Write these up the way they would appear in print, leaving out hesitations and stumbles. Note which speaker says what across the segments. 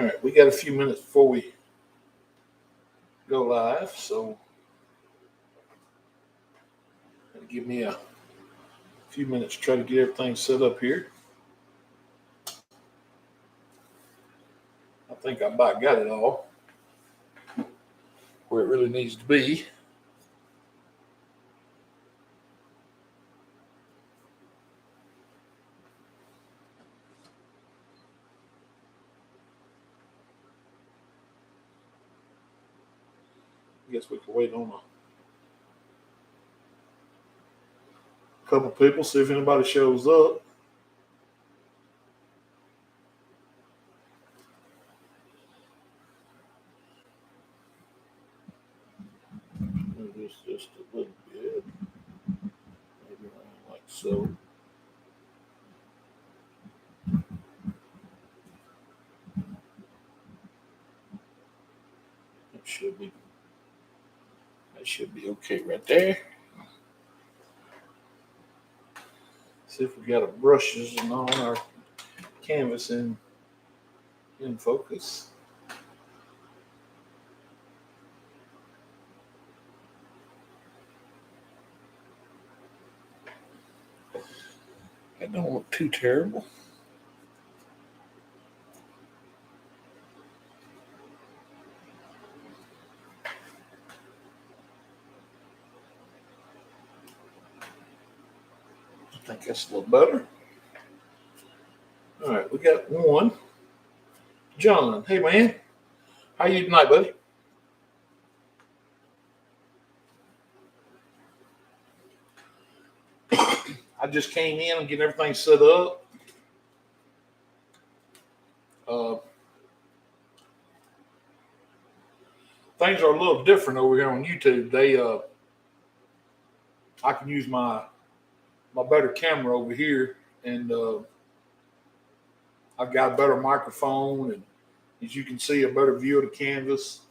Speaker 1: All right, we got a few minutes before we go live, so give me a few minutes to try to get everything set up here. I think I about got it all where it really needs to be. I guess we can wait on a couple people, see if anybody shows up. Just a little bit, maybe like so. That should be okay right there. See if we got our brushes and all our canvas in focus. That don't look too terrible. I think that's a little better. All right, we got one. John, hey man, how you tonight, buddy? I just came in and getting everything set up. Things are a little different over here on YouTube. I can use my better camera over here, and I've got a better microphone, and as you can see, a better view of the canvas.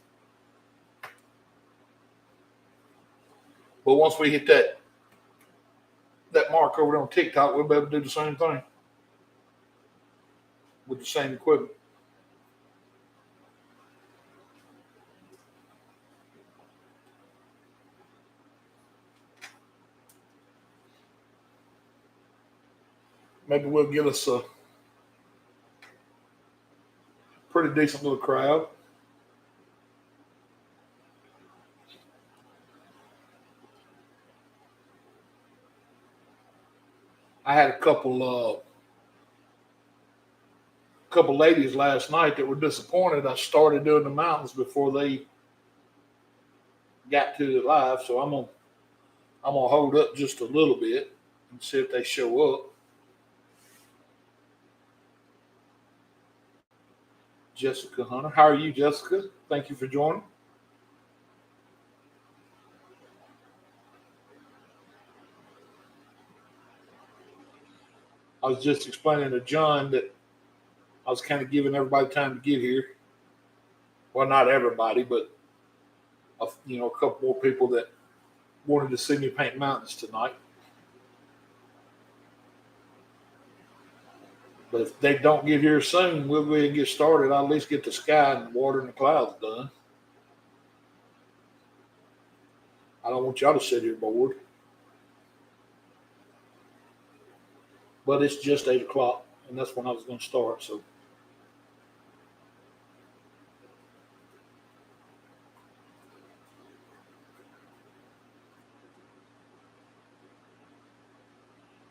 Speaker 1: But once we hit that mark over there on TikTok, we'll be able to do the same thing with the same equipment. Maybe we'll get us a pretty decent little crowd. I had a couple ladies last night that were disappointed. I started doing the mountains before they got to the live, so I'm gonna hold up just a little bit and see if they show up. Jessica Hunter, how are you, Jessica? Thank you for joining. I was just explaining to John that I was kind of giving everybody time to get here. Well, not everybody, but a couple more people that wanted to see me paint mountains tonight. But if they don't get here soon, we'll go ahead and get started. I'll at least get the sky and the water and the clouds done. I don't want y'all to sit here bored. But it's just 8 o'clock, and that's when I was going to start. So,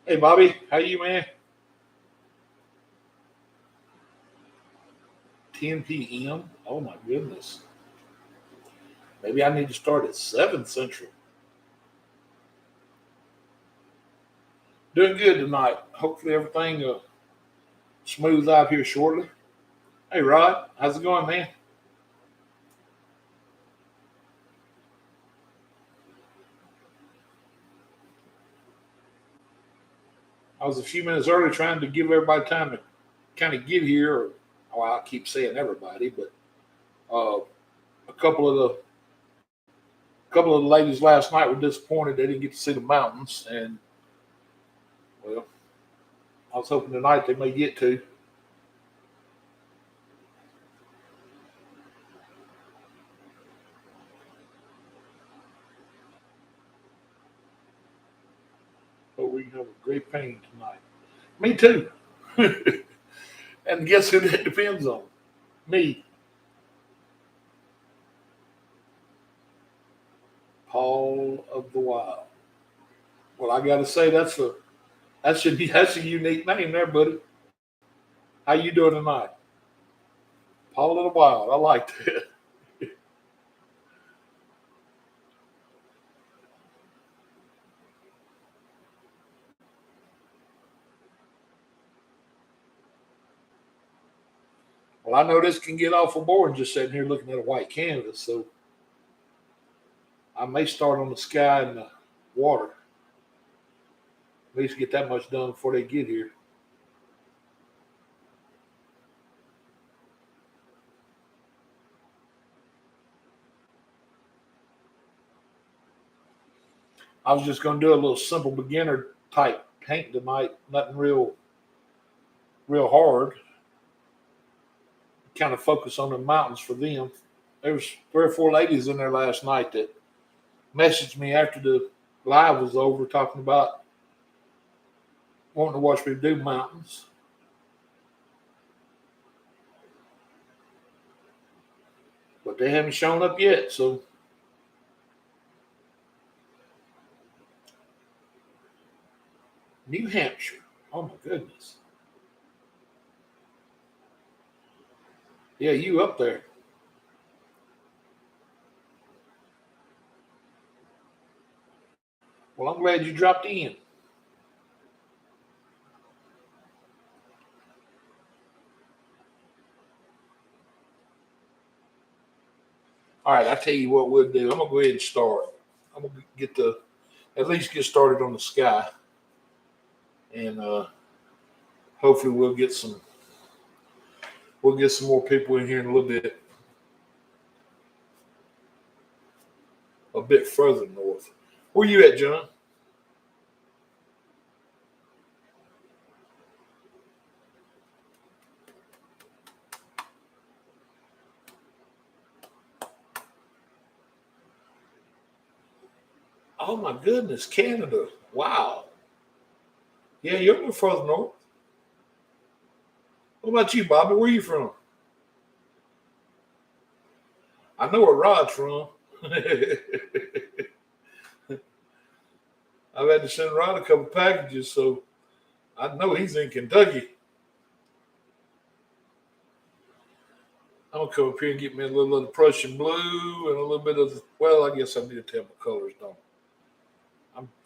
Speaker 1: hey, Bobby, how you, man? 10 p.m. Oh my goodness. Maybe I need to start at 7 Central. Doing good tonight. Hopefully everything smooths out here shortly. Hey, Rod, how's it going, man? I was a few minutes early trying to give everybody time to kind of get here. Well, I keep saying everybody, but a couple of the ladies last night were disappointed they didn't get to see the mountains, and well, I was hoping tonight they may get to. we can have a great painting tonight. Me too. And guess who that depends on? Me, Paul of the Wild. Well, I got to say that's a unique name there, buddy. How you doing tonight, Paul of the Wild? I like that. Well, I know this can get awful boring just sitting here looking at a white canvas, so I may start on the sky and the water. At least get that much done before they get here. I was just going to do a little simple beginner type paint tonight, nothing real hard. Kind of focus on the mountains for them. There was 3 or 4 ladies in there last night that messaged me after the live was over talking about wanting to watch me do mountains. But they haven't shown up yet, so New Hampshire. Oh my goodness. Yeah, you up there. Well, I'm glad you dropped in. All right, I tell you what we'll do. I'm gonna go ahead and start. I'm gonna at least get started on the sky, and hopefully we'll get some more people in here in a little bit, a bit further north. Where you at, John? Oh my goodness, Canada. Wow. Yeah, you're a little further north. What about you, Bobby? Where you from? I know where Rod's from. I've had to send Rod a couple packages, so I know he's in Kentucky. I'm gonna come up here and get me a little of the Prussian blue and a little bit of well, I guess I need to tell my colors, don't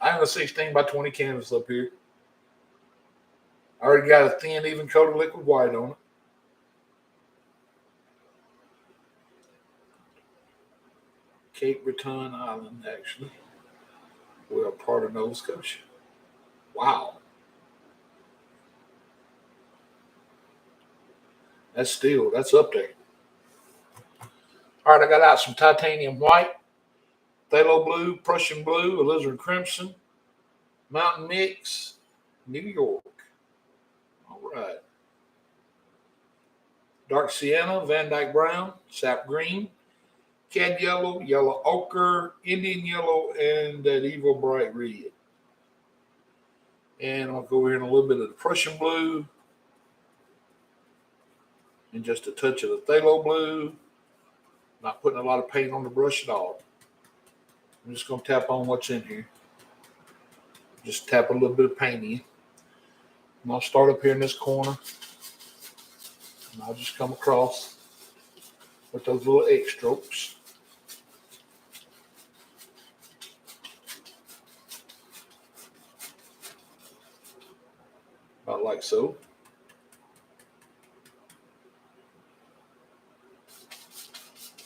Speaker 1: I have a 16 by 20 canvas up here. I already got a thin, even coated liquid white on it. Cape Breton Island, actually. We're a part of Nova Scotia. Wow. That's up there. All right, I got out some titanium white, phthalo blue, Prussian blue, alizarin crimson, mountain mix, New York. All right. Dark sienna, Van Dyke brown, sap green, cad yellow, yellow ochre, Indian yellow, and that evil bright red. And I'll go here in a little bit of the Prussian blue and just a touch of the phthalo blue. Not putting a lot of paint on the brush at all. I'm just going to tap on what's in here. Just tap a little bit of paint in. And I'll start up here in this corner. And I'll just come across with those little X strokes. About like so.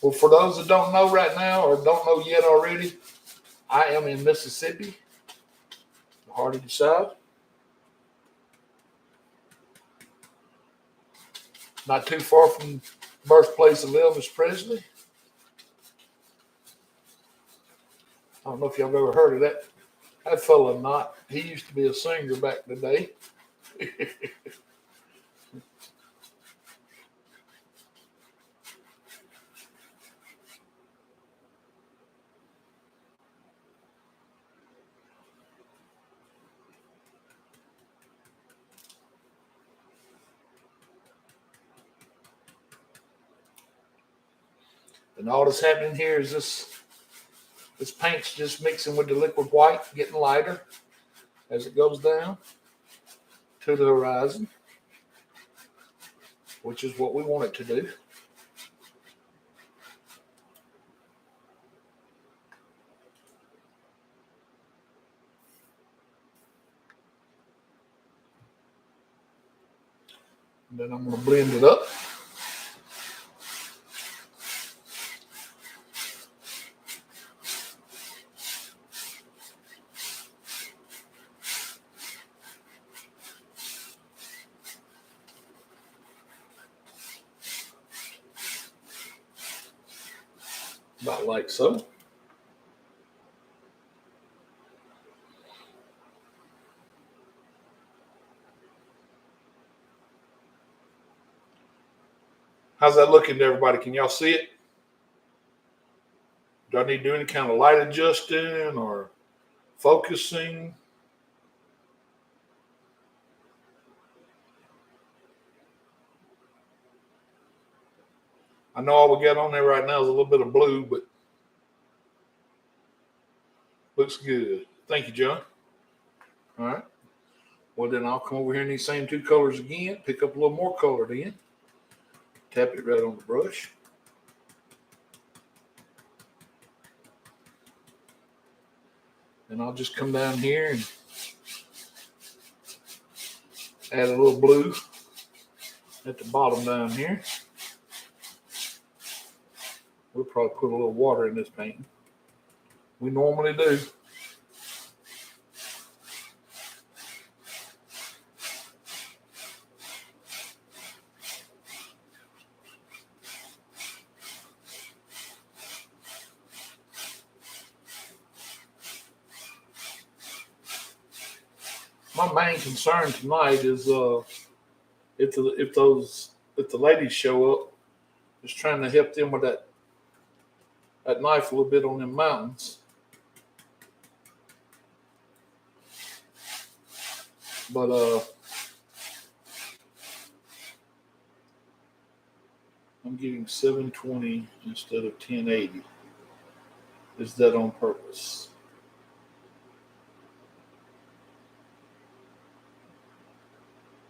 Speaker 1: Well, for those that don't know right now or don't know yet already, I am in Mississippi, the heart of the South. Not too far from birthplace of Elvis Presley. I don't know if y'all have ever heard of that fella or not. He used to be a singer back in the day. And all that's happening here is this paint's just mixing with the liquid white, getting lighter as it goes down to the horizon, which is what we want it to do. And then I'm going to blend it up. About like so. How's that looking to everybody? Can y'all see it? Do I need to do any kind of light adjusting or focusing? I know all we got on there right now is a little bit of blue, but looks good. Thank you, John. All right. Well, then I'll come over here in these same two colors again, pick up a little more color then. Tap it right on the brush. And I'll just come down here and add a little blue at the bottom down here. We'll probably put a little water in this painting. We normally do. My main concern tonight is if the ladies show up, just trying to help them with that knife a little bit on them mountains. But I'm getting 720 instead of 1080. Is that on purpose?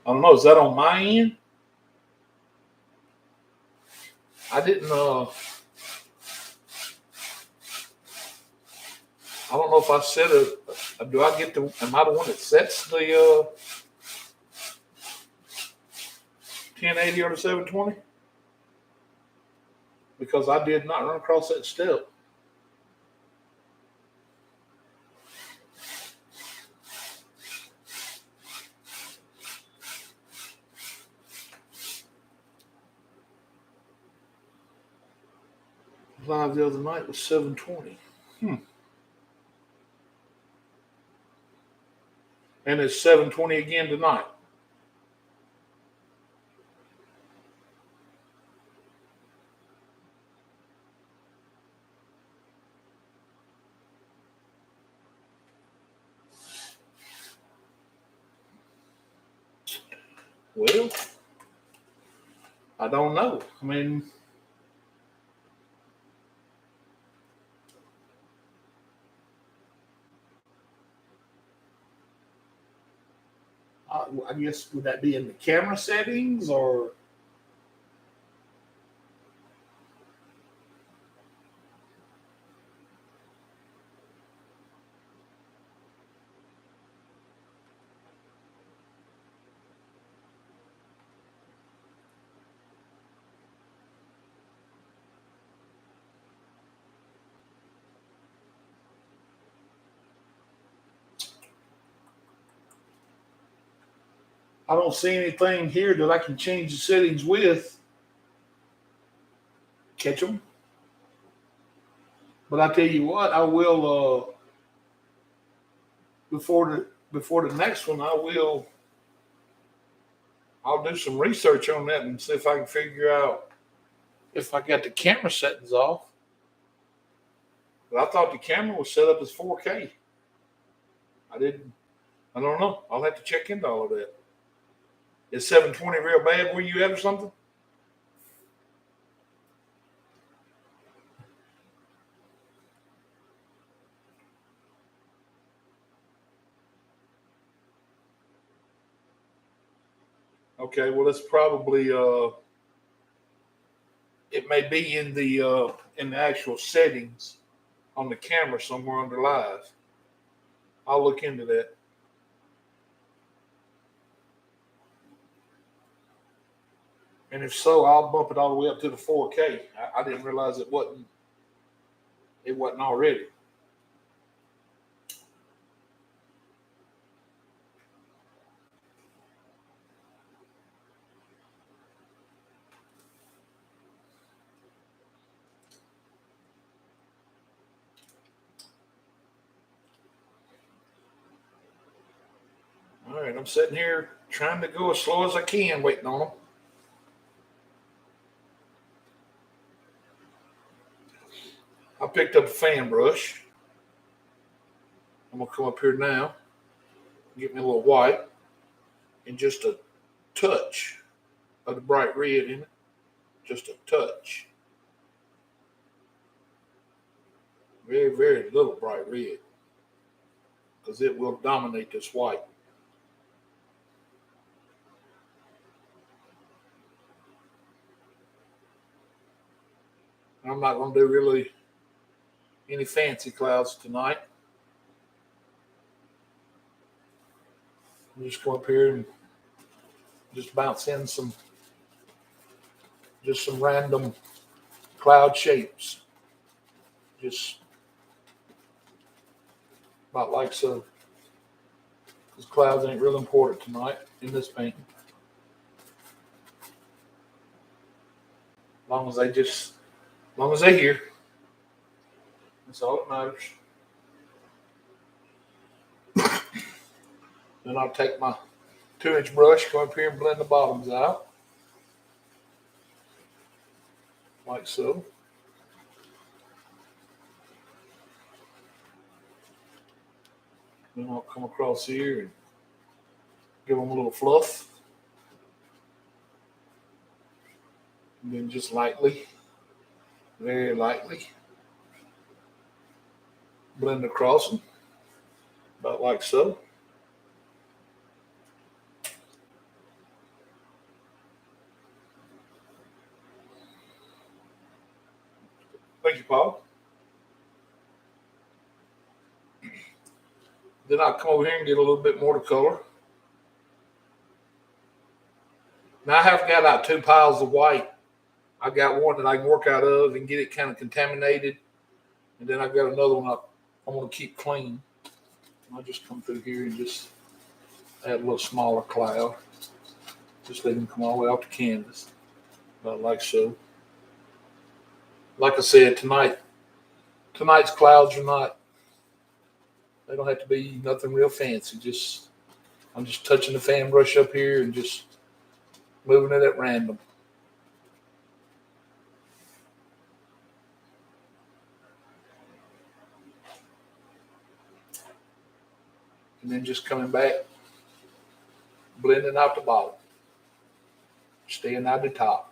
Speaker 1: I don't know. Is that on my end? I didn't. I don't know if I set it. Do I get the? Am I the one that sets the 1080 or the 720? Because I did not run across that step. Live the other night was 720. And it's 720 again tonight. Well, I don't know. I mean, I guess would that be in the camera settings or? I don't see anything here that I can change the settings with. Catch them. But I tell you what, I will before the next one, I'll do some research on that and see if I can figure out if I got the camera settings off. But I thought the camera was set up as 4K. I don't know. I'll have to check into all of that. Is 720 real bad where you at or something? Okay, well, it's probably it may be in the actual settings on the camera somewhere under live. I'll look into that. And if so, I'll bump it all the way up to the 4K. I didn't realize it wasn't already. All right, I'm sitting here trying to go as slow as I can, waiting on them. I picked up a fan brush. I'm gonna come up here now, get me a little white, and just a touch of the bright red in it. Just a touch. Very, very little bright red, because it will dominate this white. I'm not going to do really any fancy clouds tonight. I'm just come up here and just bounce in some random cloud shapes. Just about like so. Because clouds ain't real important tonight in this painting. As long as they here. That's all that matters. Then I'll take my 2-inch brush, go up here and blend the bottoms out. Like so. Then I'll come across here and give them a little fluff. And then just lightly, very lightly, blend across them, about like so. Thank you, Paul. Then I'll come over here and get a little bit more to color. Now I have got out 2 piles of white. I got one that I can work out of and get it kind of contaminated. And then I've got another one I want to keep clean. I'll just come through here and just add a little smaller cloud. Just let them come all the way off the canvas. About like so. Like I said, tonight's clouds are not, they don't have to be nothing real fancy. I'm just touching the fan brush up here and just moving it at random. And then just coming back, blending out the bottom, staying out the top.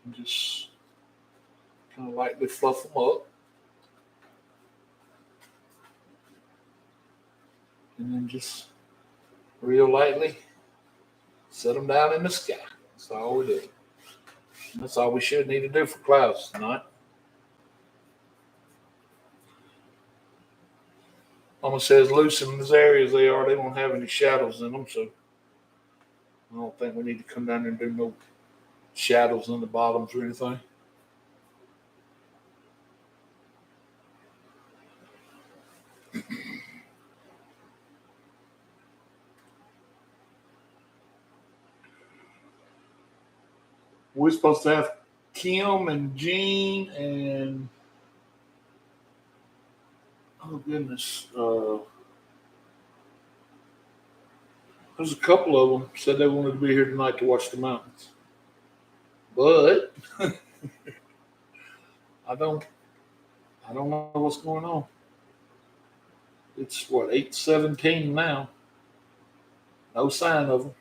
Speaker 1: And just kind of lightly fluff them up. And then just real lightly set them down in the sky. That's all we do. And that's all we should need to do for clouds tonight. Almost says loose in this area as they are, they won't have any shadows in them, so I don't think we need to come down there and do no shadows on the bottoms or anything. We're supposed to have Kim and Jean and oh goodness, there's a couple of them said they wanted to be here tonight to watch the mountains, but I don't know what's going on. It's what 8:17 now. No sign of them.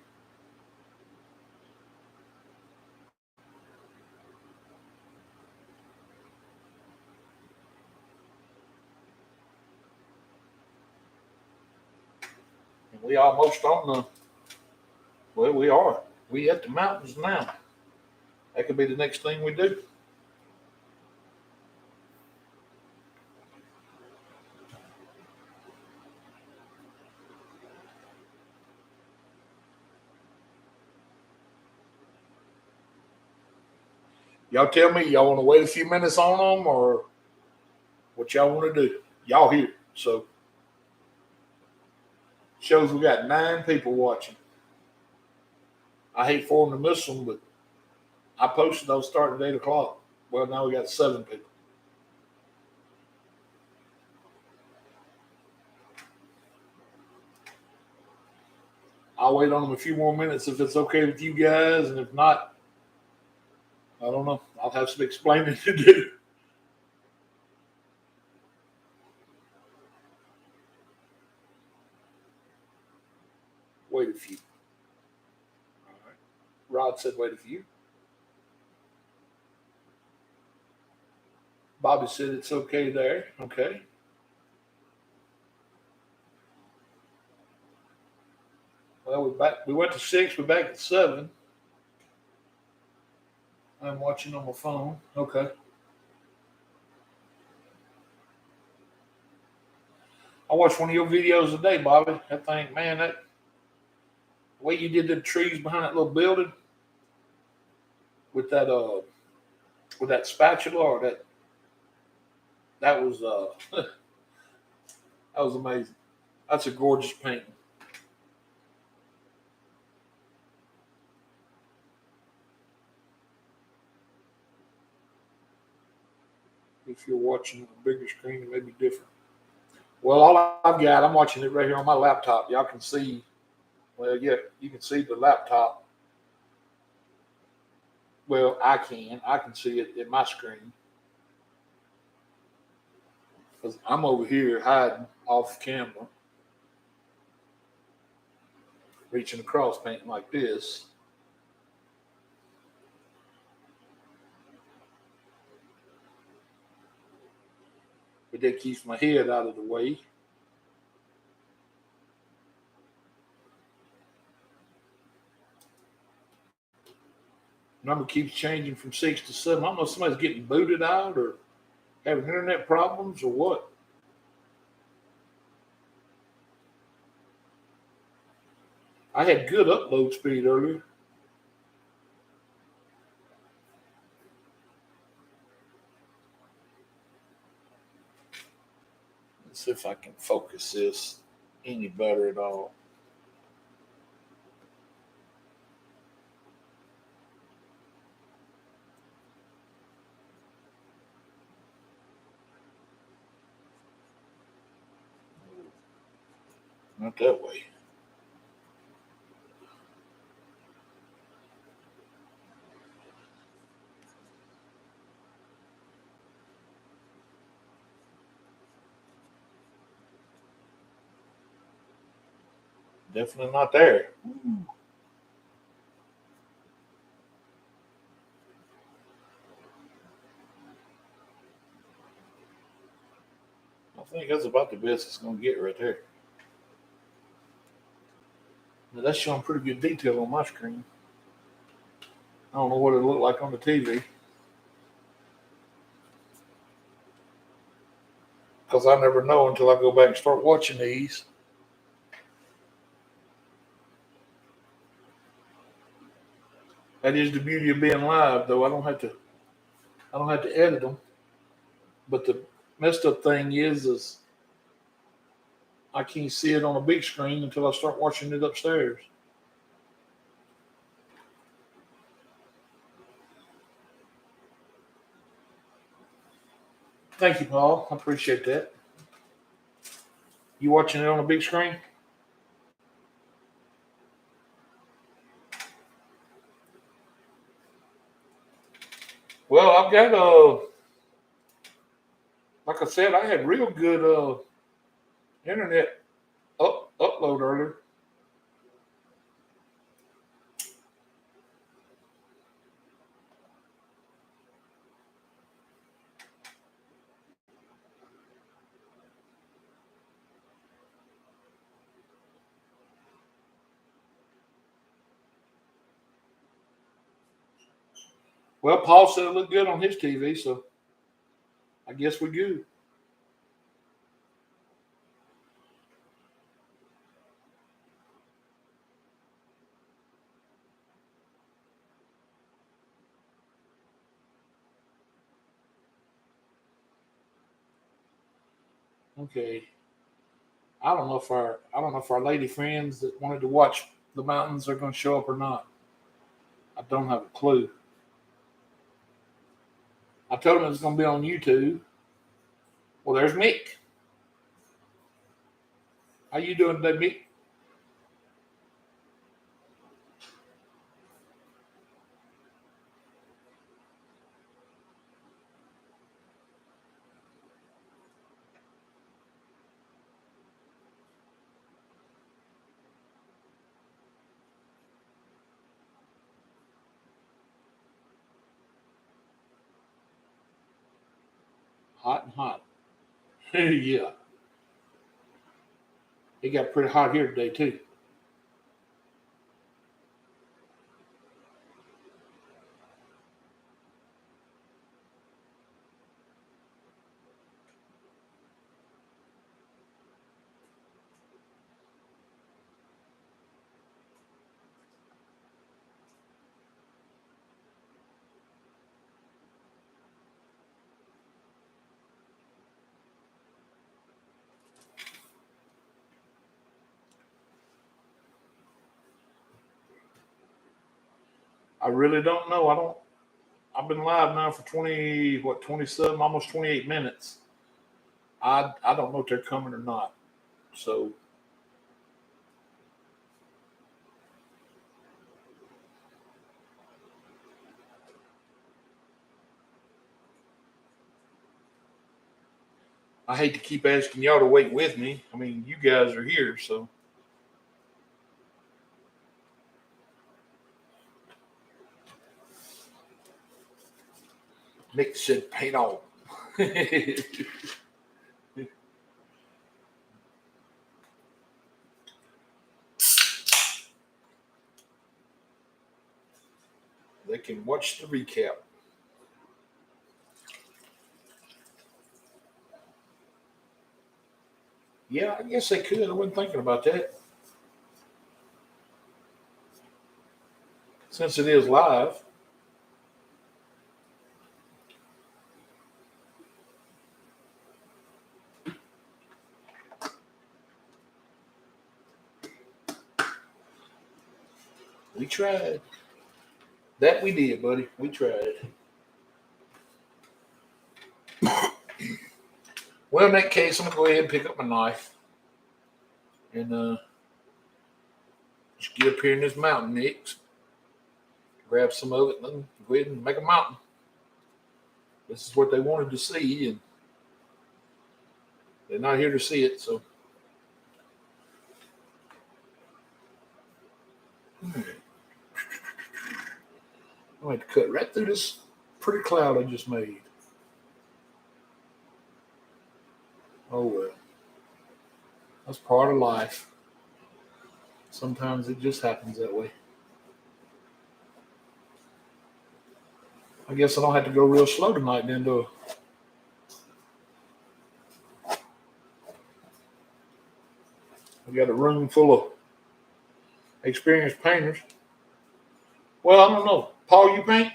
Speaker 1: And we almost on the, well, we are. We at the mountains now. That could be the next thing we do. Y'all tell me, y'all want to wait a few minutes on them or what y'all want to do? Y'all here. So shows we got 9 people watching. I hate for them to miss them, but I posted those starting at 8 o'clock. Well, now we got 7 people. I'll wait on them a few more minutes if it's okay with you guys, and if not, I don't know. I'll have some explaining to do. Wait a few. All right. Rod said wait a few. Bobby said it's okay there. Okay. Well, we're back. We went to 6. We're back at 7. I'm watching on my phone. Okay. I watched one of your videos today, Bobby. I think, man, that way you did the trees behind that little building with that spatula or that was that was amazing. That's a gorgeous painting. If you're watching on a bigger screen, it may be different. Well, all I've got, I'm watching it right here on my laptop. Y'all can see, well, yeah, you can see the laptop. Well, I can see it in my screen because I'm over here hiding off camera, reaching across, painting like this. But that keeps my head out of the way. Number keeps changing from 6 to 7. I don't know if somebody's getting booted out or having internet problems or what. I had good upload speed earlier. Let's see if I can focus this any better at all. Not that way. Definitely not there. I think that's about the best it's going to get right there. Now that's showing pretty good detail on my screen. I don't know what it looked like on the TV because I never know until I go back and start watching these. That is the beauty of being live, though. I don't have to edit them. But the messed up thing is I can't see it on a big screen until I start watching it upstairs. Thank you, Paul. I appreciate that. You watching it on a big screen? Well, I've got like I said, I had real good internet upload earlier. Well, Paul said it looked good on his TV, so I guess we're good. Okay. I don't know if our lady friends that wanted to watch the mountains are going to show up or not. I don't have a clue. I told them it's going to be on YouTube. Well, there's Mick. How you doing today, Mick? Hot and hot. Yeah. It got pretty hot here today too. I really don't know. I've been live now for 27, almost 28 minutes. I don't know if they're coming or not. So I hate to keep asking y'all to wait with me. I mean, you guys are here, so Nick said paint on. They can watch the recap. Yeah, I guess they could. I wasn't thinking about that. Since it is live. We tried. That we did, buddy. We tried. Well, in that case, I'm gonna go ahead and pick up my knife and just get up here in this mountain mix, grab some of it, and then go ahead and make a mountain. This is what they wanted to see, and they're not here to see it, so. I'm going to cut right through this pretty cloud I just made. Oh well. That's part of life. Sometimes it just happens that way. I guess I don't have to go real slow tonight then, do I? We got a room full of experienced painters. Well, I don't know. Paul, you paint?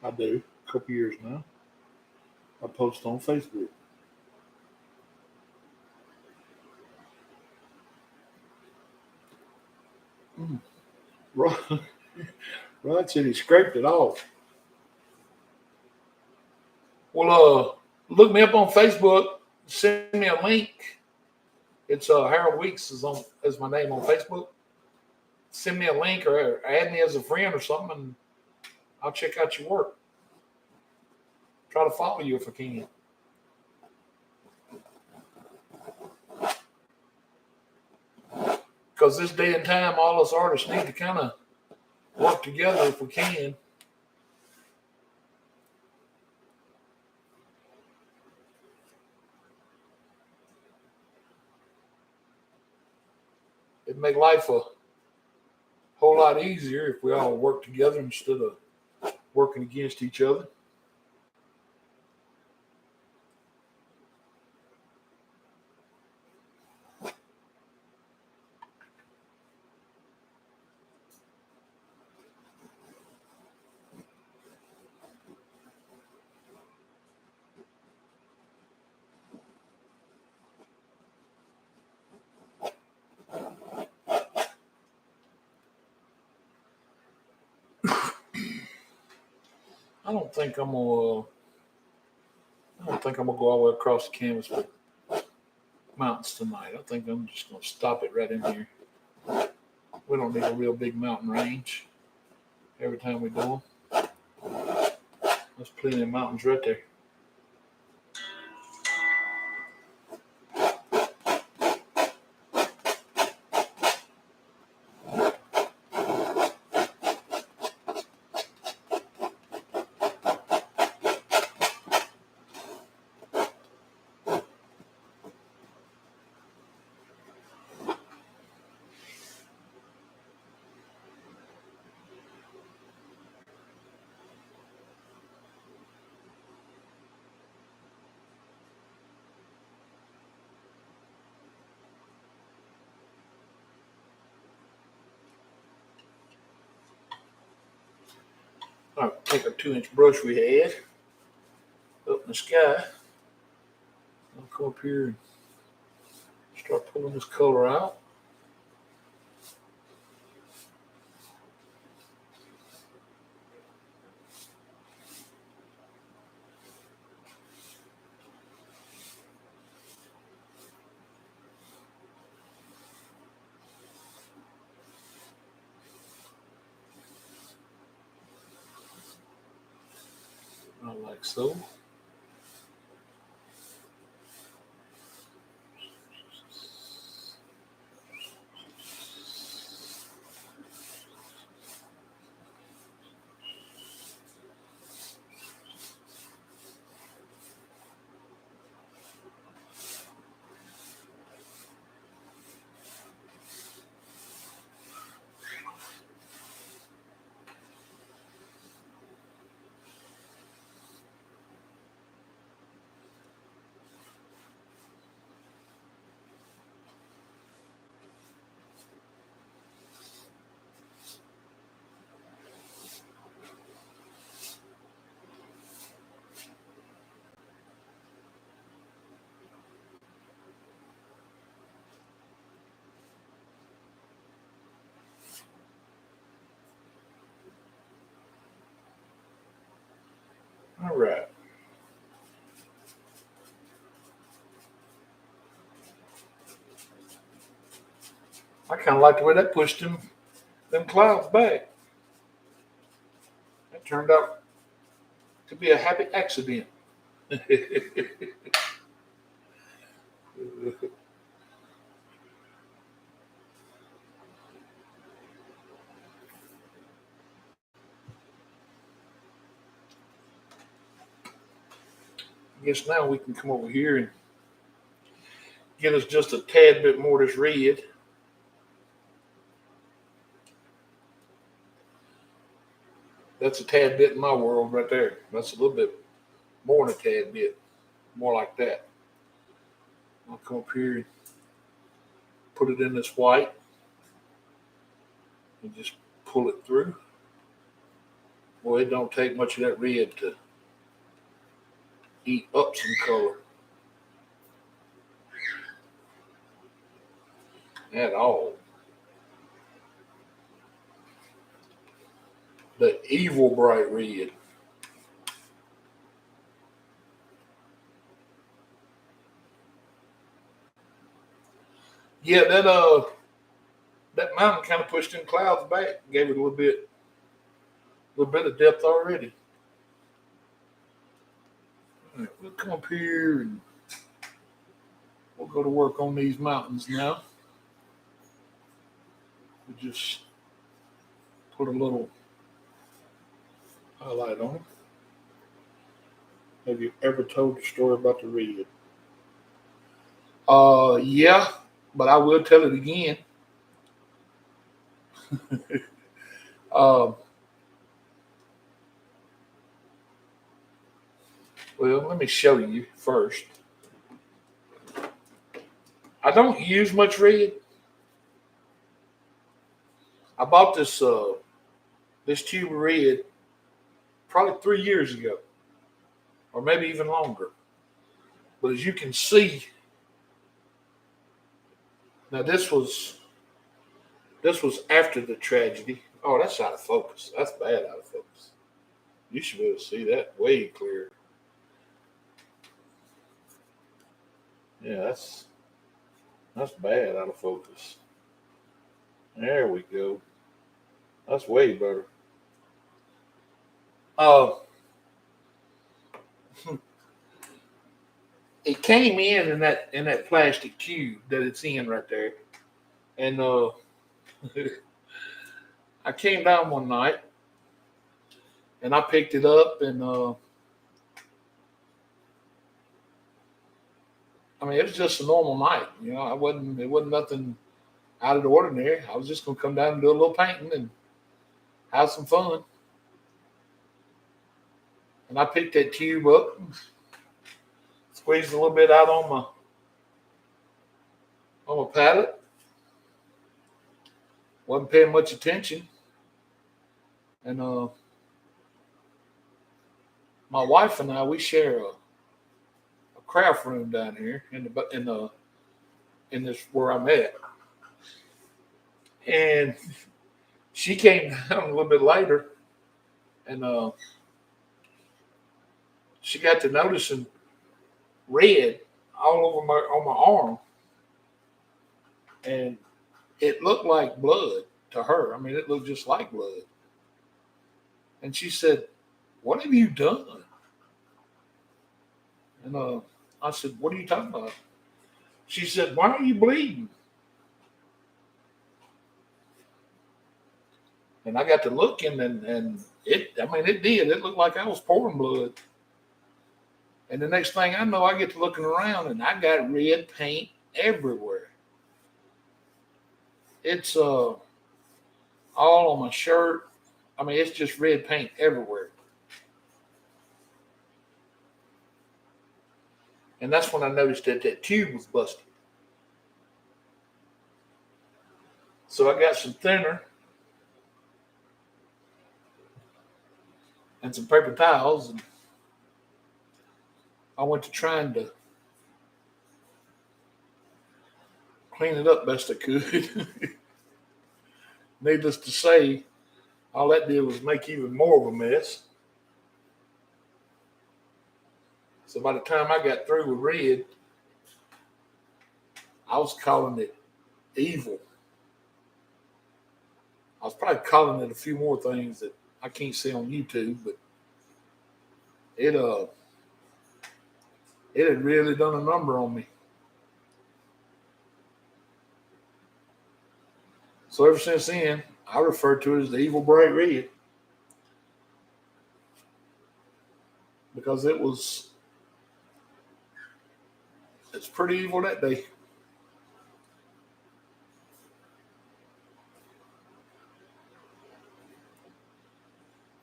Speaker 1: I do. A couple years now. I post on Facebook. Mm. Rod said he scraped it off. Well, look me up on Facebook. Send me a link. It's Harold Weeks is my name on Facebook. Send me a link or add me as a friend or something, and I'll check out your work. Try to follow you if I can. Because this day and time, all us artists need to kind of work together if we can. It'd make life a whole lot easier if we all work together instead of working against each other. I don't think I'm gonna. I don't think I'm gonna go all the way across the canvas with mountains tonight. I think I'm just gonna stop it right in here. We don't need a real big mountain range every time we do them. There's plenty of mountains right there. All right, take our 2-inch brush we had up in the sky. I'll come up here and start pulling this color out. Like so. All right. I kind of like the way that pushed them clouds back. That turned out to be a happy accident. I guess now we can come over here and get us just a tad bit more of this red. That's a tad bit in my world right there. That's a little bit more than a tad bit. More like that. I'll come up here and put it in this white and just pull it through. Boy, it don't take much of that red to eat up some color at all. The evil bright red. Yeah, that mountain kind of pushed them clouds back, gave it a little bit of depth already. All right, we'll come up here and we'll go to work on these mountains now. We just put a little highlight on them. Have you ever told the story about the red? Yeah, but I will tell it again. uh, well, let me show you first. I don't use much red. I bought this tube of red probably 3 years ago, or maybe even longer. But as you can see, now this was after the tragedy. Oh, that's out of focus. That's bad out of focus. You should be able to see that way clear. Yeah, that's bad out of focus. There we go. That's way better. Uh, it came in that plastic tube that it's in right there, and I came down one night and I picked it up, and I mean it was just a normal night. It wasn't nothing out of the ordinary. I was just gonna come down and do a little painting and have some fun. And I picked that tube up, squeezed a little bit out on my palette. Wasn't paying much attention, and my wife and I we share a craft room down here in this where I'm at, and she came down a little bit later, and she got to noticing red all over on my arm, and it looked like blood to her. I mean, it looked just like blood. And she said, "What have you done?" And I said, "What are you talking about?" She said, "Why are you bleeding?" And I got to looking, and I mean, it did. It looked like I was pouring blood. And the next thing I know, I get to looking around, and I got red paint everywhere. It's all on my shirt. I mean, it's just red paint everywhere. And that's when I noticed that tube was busted. So I got some thinner and some paper towels, and I went to trying to clean it up best I could. Needless to say, all that did was make even more of a mess. So by the time I got through with red, I was calling it evil. I was probably calling it a few more things that I can't see on YouTube, but it it had really done a number on me. So ever since then, I refer to it as the evil bright red because it's pretty evil that day.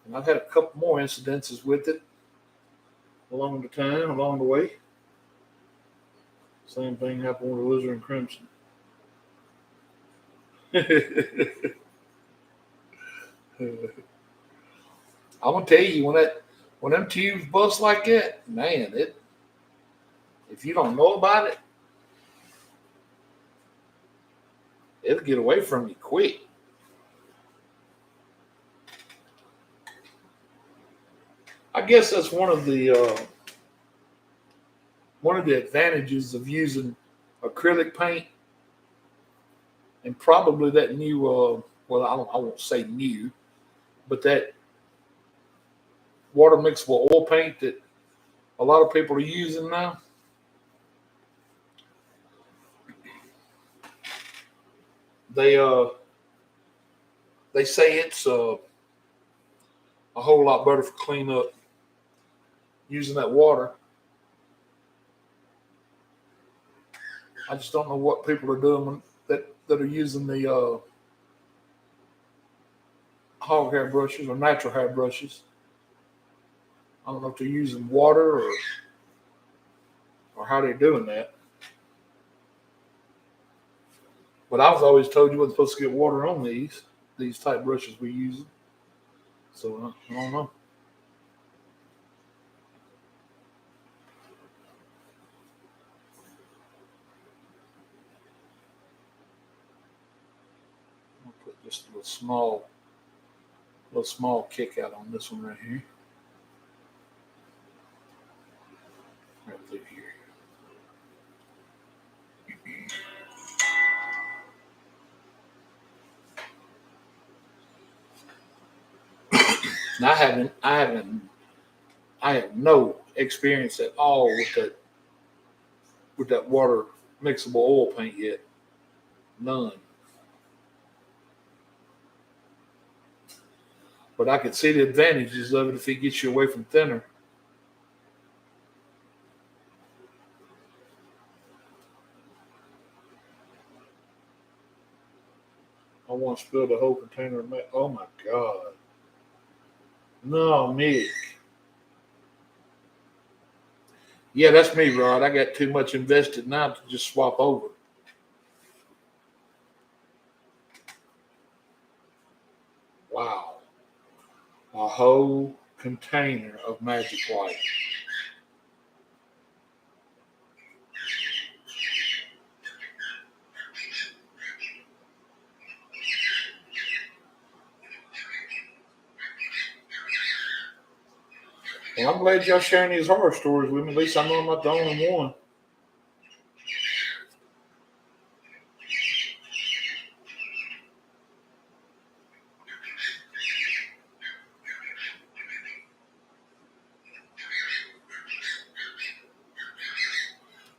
Speaker 1: And I've had a couple more incidences with it along the way. Same thing happened with the lizard and crimson. I'm gonna tell you when them tubes bust like that, man, if you don't know about it, it'll get away from you quick. I guess that's one of the advantages of using acrylic paint and probably that new, well, I won't say new, but that water mixable oil paint that a lot of people are using now. They they say it's a whole lot better for cleanup using that water. I just don't know what people are doing that are using the hog hair brushes or natural hair brushes. I don't know if they're using water or how they're doing that. But I was always told you wasn't supposed to get water on these type brushes we're using. So I don't know. I'll put just a little small kick out on this one right here. Right through here. Now I have no experience at all with that water mixable oil paint yet. None. But I can see the advantages of it if it gets you away from thinner. I want to spill the whole container of oh my God. No, Mick. Yeah, that's me, Rod. I got too much invested now to just swap over. Wow. A whole container of Magic White. Well, I'm glad y'all sharing these horror stories with me. At least I know I'm not the only one.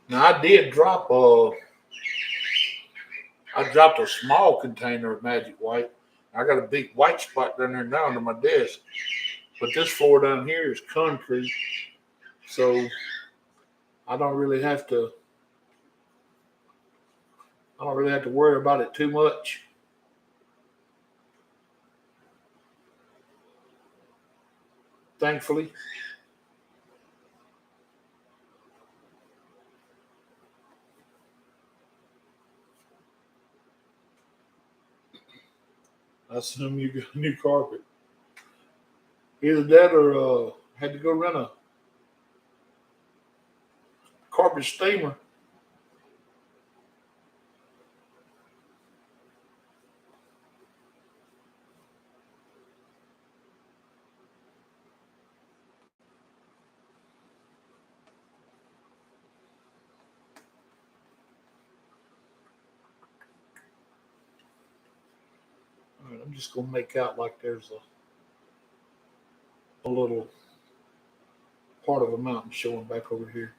Speaker 1: Now I dropped a small container of Magic White. I got a big white spot down there now under my desk. But this floor down here is concrete. So I don't really have to worry about it too much. Thankfully. I assume you got a new carpet. Either that or had to go rent a carpet steamer. All right, I'm just gonna make out like there's a little part of a mountain showing back over here.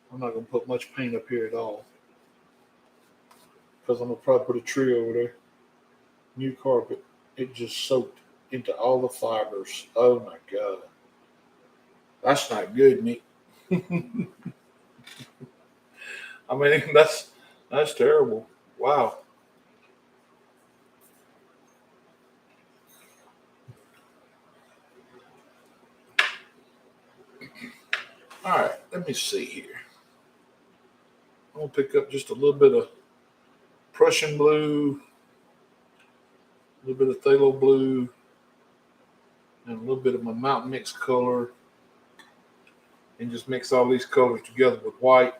Speaker 1: I'm not gonna put much paint up here at all because I'm gonna probably put a tree over there. New carpet. It just soaked into all the fibers. Oh my God. That's not good, Nick. I mean, that's terrible. Wow. All right, let me see here. I'm gonna pick up just a little bit of Prussian blue, a little bit of phthalo blue, and a little bit of my mountain mix color, and just mix all these colors together with white.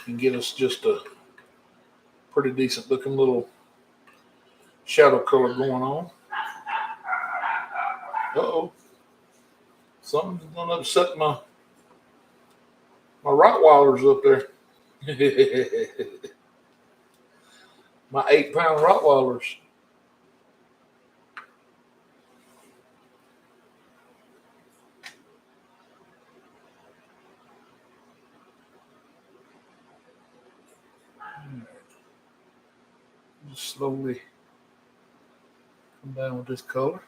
Speaker 1: And get us just a pretty decent looking little shadow color going on. Uh-oh. Something's gonna upset my Rottweilers up there. My 8-pound Rottweilers. Just slowly come down with this color.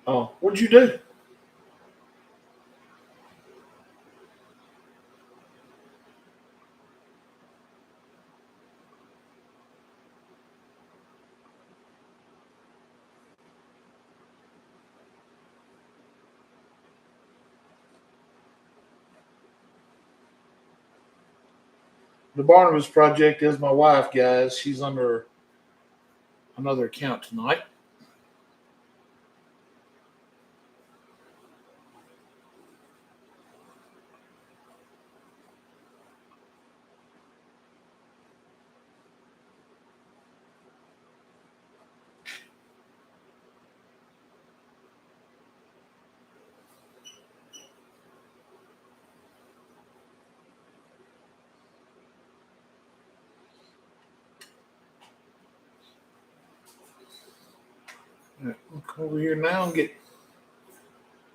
Speaker 1: Oh, what'd you do? The Barnabas Project is my wife, guys. She's under another account tonight. Right, we'll come over here now and get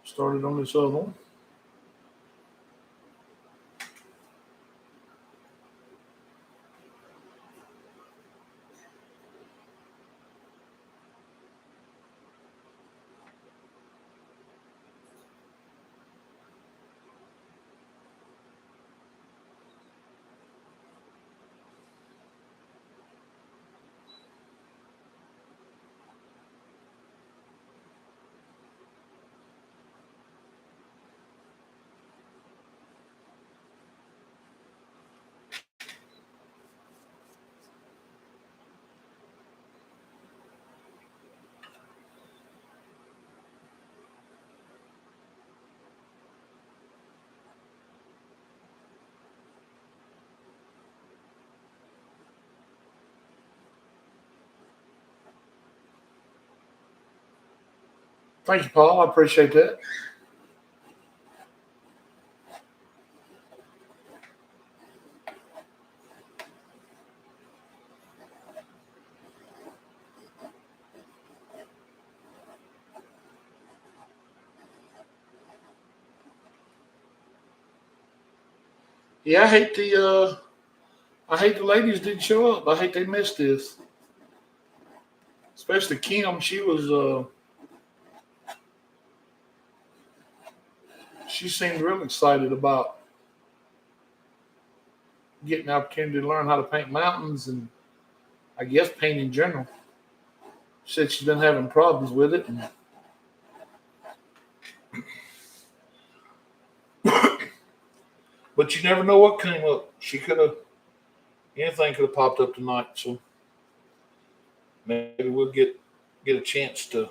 Speaker 1: started on this other one. Thank you, Paul. I appreciate that. Yeah, I hate the ladies didn't show up. I hate they missed this. Especially Kim. She seemed real excited about getting the opportunity to learn how to paint mountains and I guess paint in general. She said she's been having problems with it. But you never know what came up. Anything could have popped up tonight. So maybe we'll get a chance to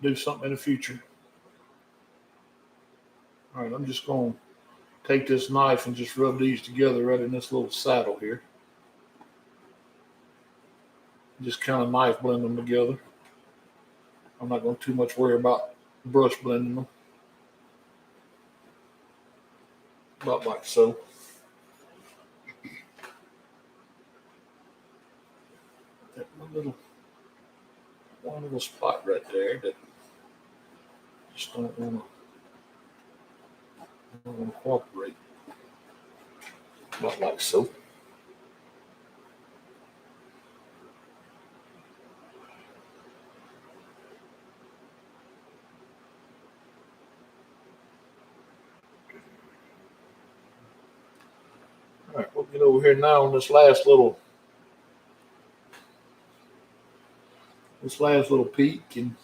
Speaker 1: do something in the future. All right, I'm just going to take this knife and just rub these together right in this little saddle here. Just kind of knife blend them together. I'm not going to too much worry about brush blending them. About like so. That one little spot right there that just don't want to cooperate. About like so. All right, we'll get over here now on this last little peak and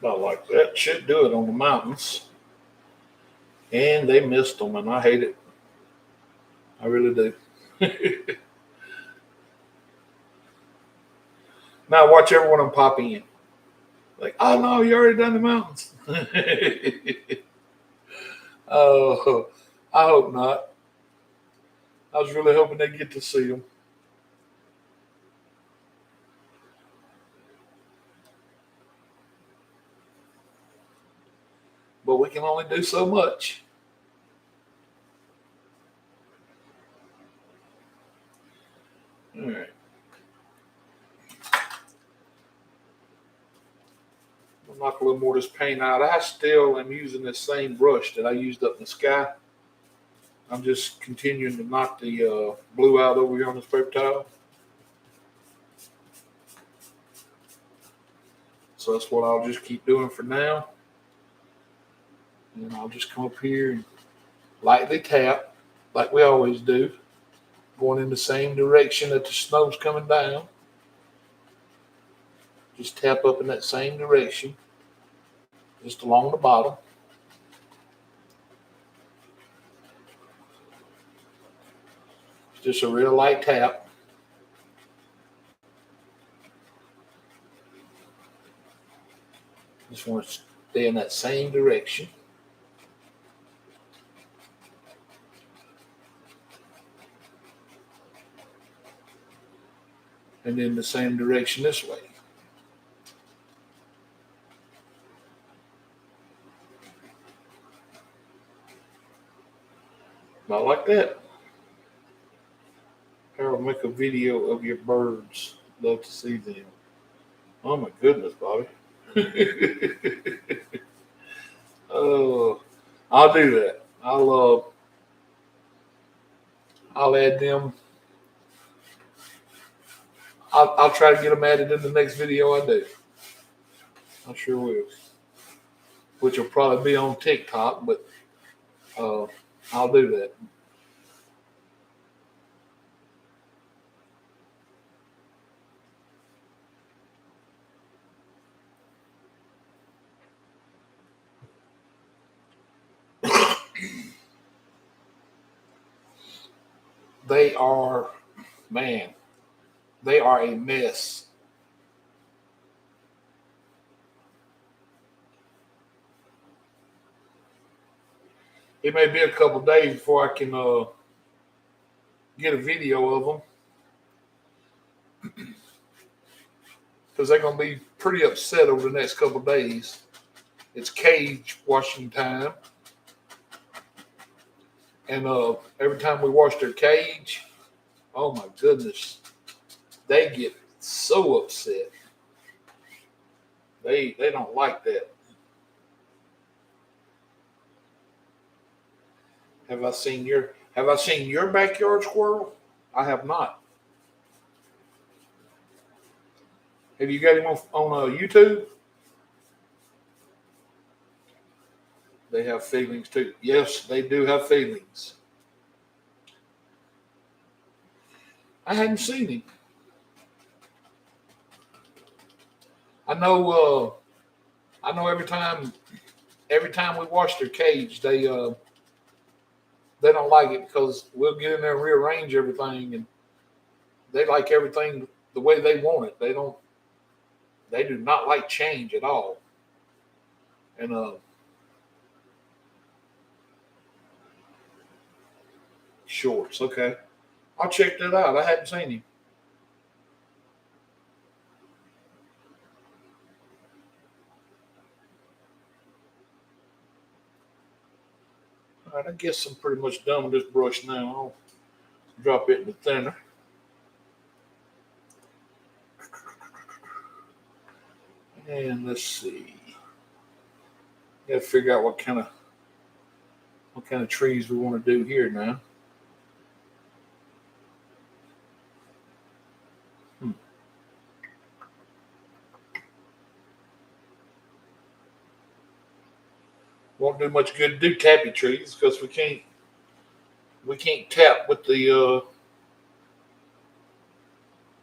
Speaker 1: About like that. Should do it on the mountains. And they missed them, and I hate it. I really do. Now watch everyone them pop in. Like, oh no, you already done the mountains. Oh, I hope not. I was really hoping they'd get to see them. But we can only do so much. All right. I'll knock a little more of this paint out. I still am using the same brush that I used up in the sky. I'm just continuing to knock the blue out over here on this paper towel. So that's what I'll just keep doing for now. And I'll just come up here and lightly tap, like we always do, going in the same direction that the snow's coming down. Just tap up in that same direction, just along the bottom. It's just a real light tap. Just want to stay in that same direction. And then the same direction this way. Not like that. I'll make a video of your birds. Love to see them. Oh my goodness, Bobby. Oh, I'll do that. I'll add them. I'll try to get them added in the next video I do. I sure will. Which will probably be on TikTok, but I'll do that. They are, man, they are a mess. It may be a couple days before I can get a video of them because they're going to be pretty upset over the next couple days. It's cage washing time. And every time we wash their cage, oh my goodness, they get so upset. They don't like that. Have I seen your backyard squirrel? I have not. Have you got him on YouTube? They have feelings too. Yes, they do have feelings. I hadn't seen him. I know every time we wash their cage, they don't like it because we'll get in there and rearrange everything, and they like everything the way they want it. They do not like change at all. And shorts, okay. I'll check that out. I hadn't seen him. All right, I guess I'm pretty much done with this brush now. I'll drop it in the thinner. And let's see. Got to figure out what kind of trees we want to do here now. Won't do much good to do tappy trees because we can't tap with the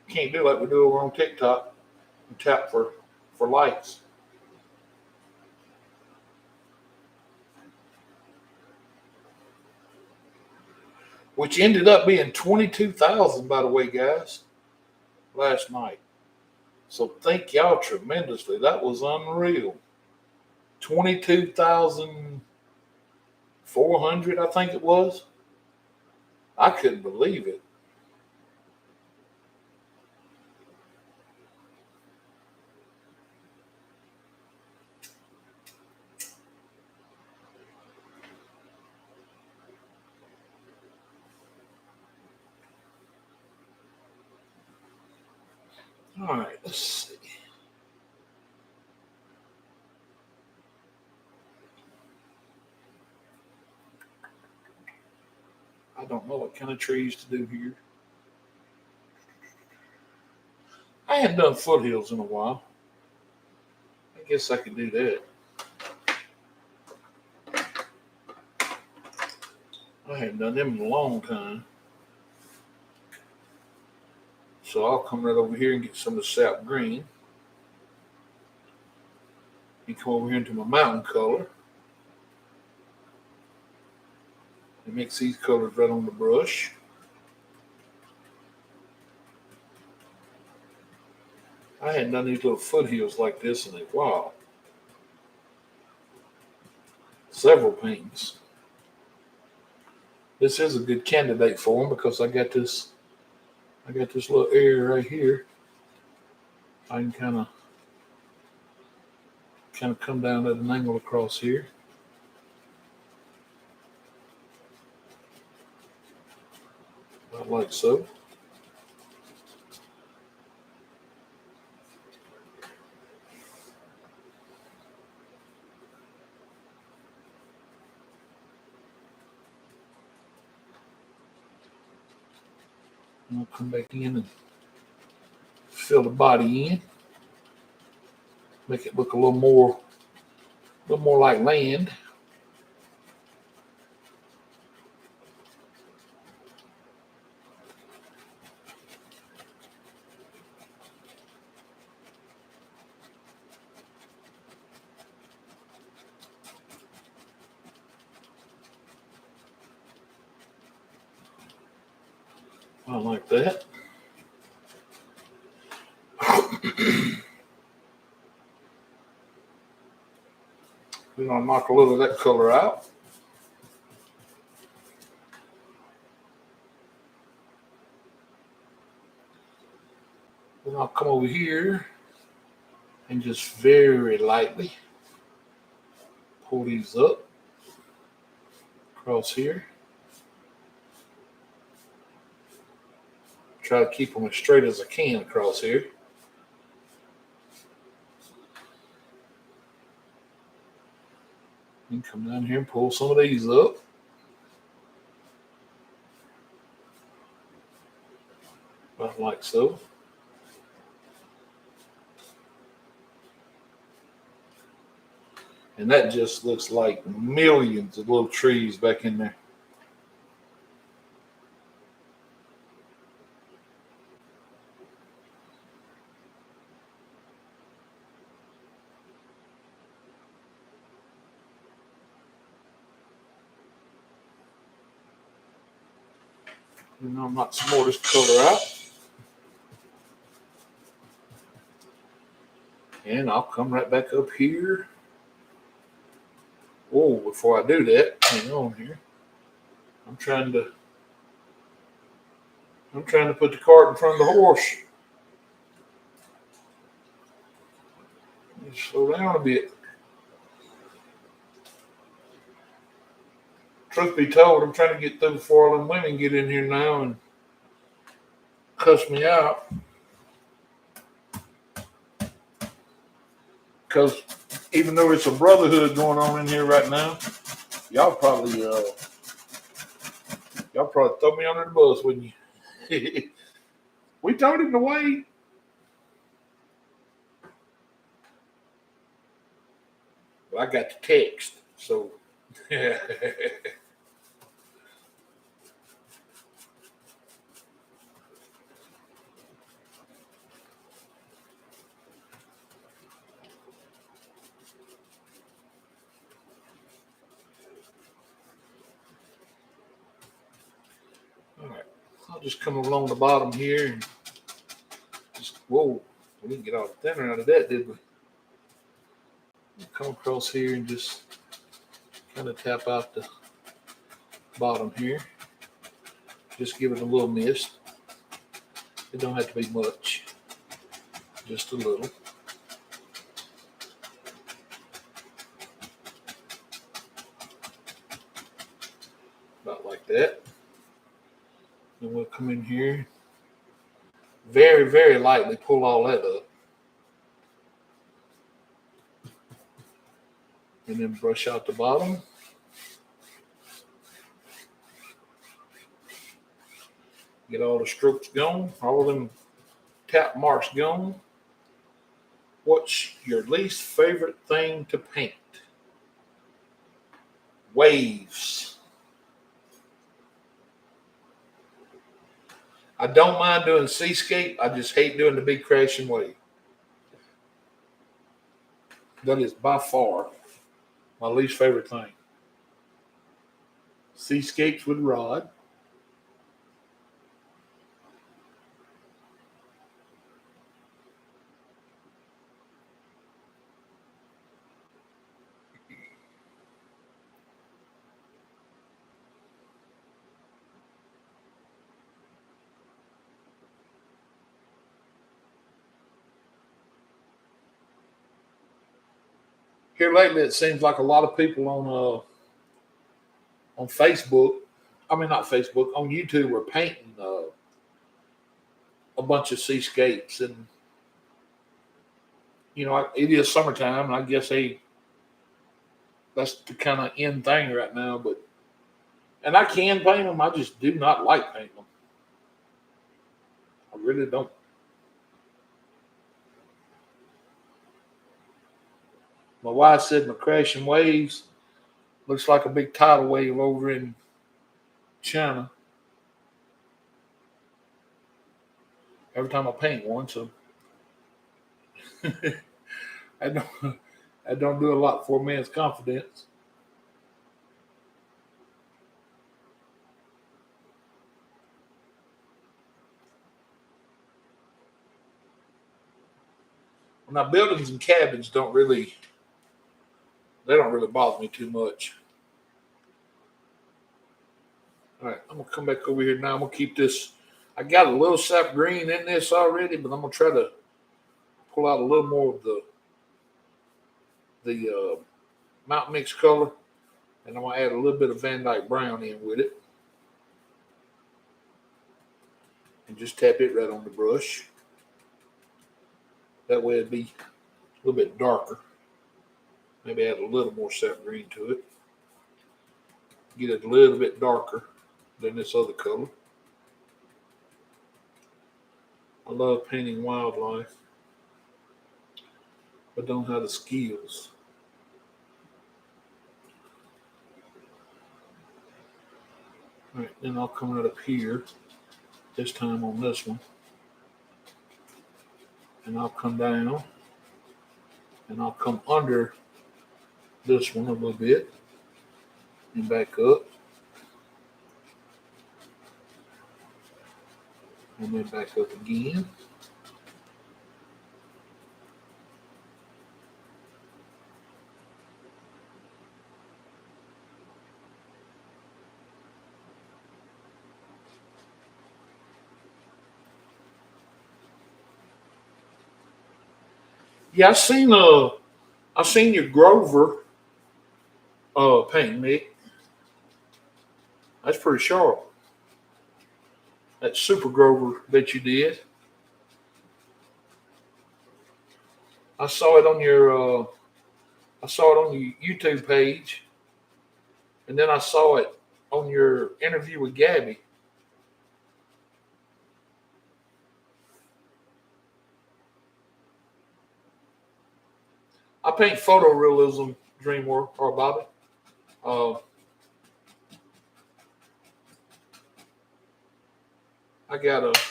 Speaker 1: can't do like we do over on TikTok and tap for lights. which ended up being 22,000, by the way, guys, last night. So thank y'all tremendously. That was unreal. 22,400, I think it was. I couldn't believe it. All right, let's see. I don't know what kind of trees to do here. I hadn't done Foothills in a while. I guess I could do that. I hadn't done them in a long time. So I'll come right over here and get some of the sap green. And come over here into my mountain color. And mix these colors right on the brush. I hadn't done these little foothills like this in a while. Several paintings. This is a good candidate for them because I got this little area right here. I can kind of come down at an angle across here. About like so. And I'll come back in and fill the body in. Make it look a little more like land. I like that. We're going to knock a little of that color out. Then I'll come over here and just very lightly pull these up across here. Try to keep them as straight as I can across here. And come down here and pull some of these up. About like so. And that just looks like millions of little trees back in there. And I'll knock some more of this color out. And I'll come right back up here. Oh, before I do that, hang on here. I'm trying to put the cart in front of the horse. Just slow down a bit. Truth be told, I'm trying to get through before all them women get in here now and cuss me out. Because even though it's a brotherhood going on in here right now, y'all probably throw me under the bus, wouldn't you? We told him to wait. Well, I got the text, so I'll just come along the bottom here and just, whoa, we didn't get all the thinner out of that, did we? Come across here and just kind of tap out the bottom here. Just give it a little mist. It don't have to be much, just a little. About like that. Then we'll come in here, very, very lightly pull all that up. And then brush out the bottom. Get all the strokes gone, all of them tap marks gone. What's your least favorite thing to paint? Waves. I don't mind doing seascape. I just hate doing the big crashing wave. That is by far my least favorite thing. Seascapes with rod. Here lately, it seems like a lot of people on Facebook, I mean not Facebook, on YouTube are painting a bunch of seascapes, and it is summertime, and I guess that's the kind of in thing right now. And I can paint them, I just do not like painting them. I really don't. My wife said my crashing waves looks like a big tidal wave over in China every time I paint one, so I don't do a lot for a man's confidence. Now buildings and cabins don't really bother me too much. All right, I'm gonna come back over here now. I'm gonna keep this. I got a little sap green in this already, but I'm gonna try to pull out a little more of the Mountain Mix color, and I'm gonna add a little bit of Van Dyke Brown in with it, and just tap it right on the brush. That way it'd be a little bit darker. Maybe add a little more sap green to it. Get it a little bit darker than this other color. I love painting wildlife, but don't have the skills. All right, then I'll come right up here, this time on this one. And I'll come down, and I'll come under this one a little bit, and back up. And then back up again. Yeah, I seen your Grover paint, Nick. That's pretty sharp. That Super Grover that you did. I saw it on your YouTube page, and then I saw it on your interview with Gabby. I paint photorealism dream work or Bobby.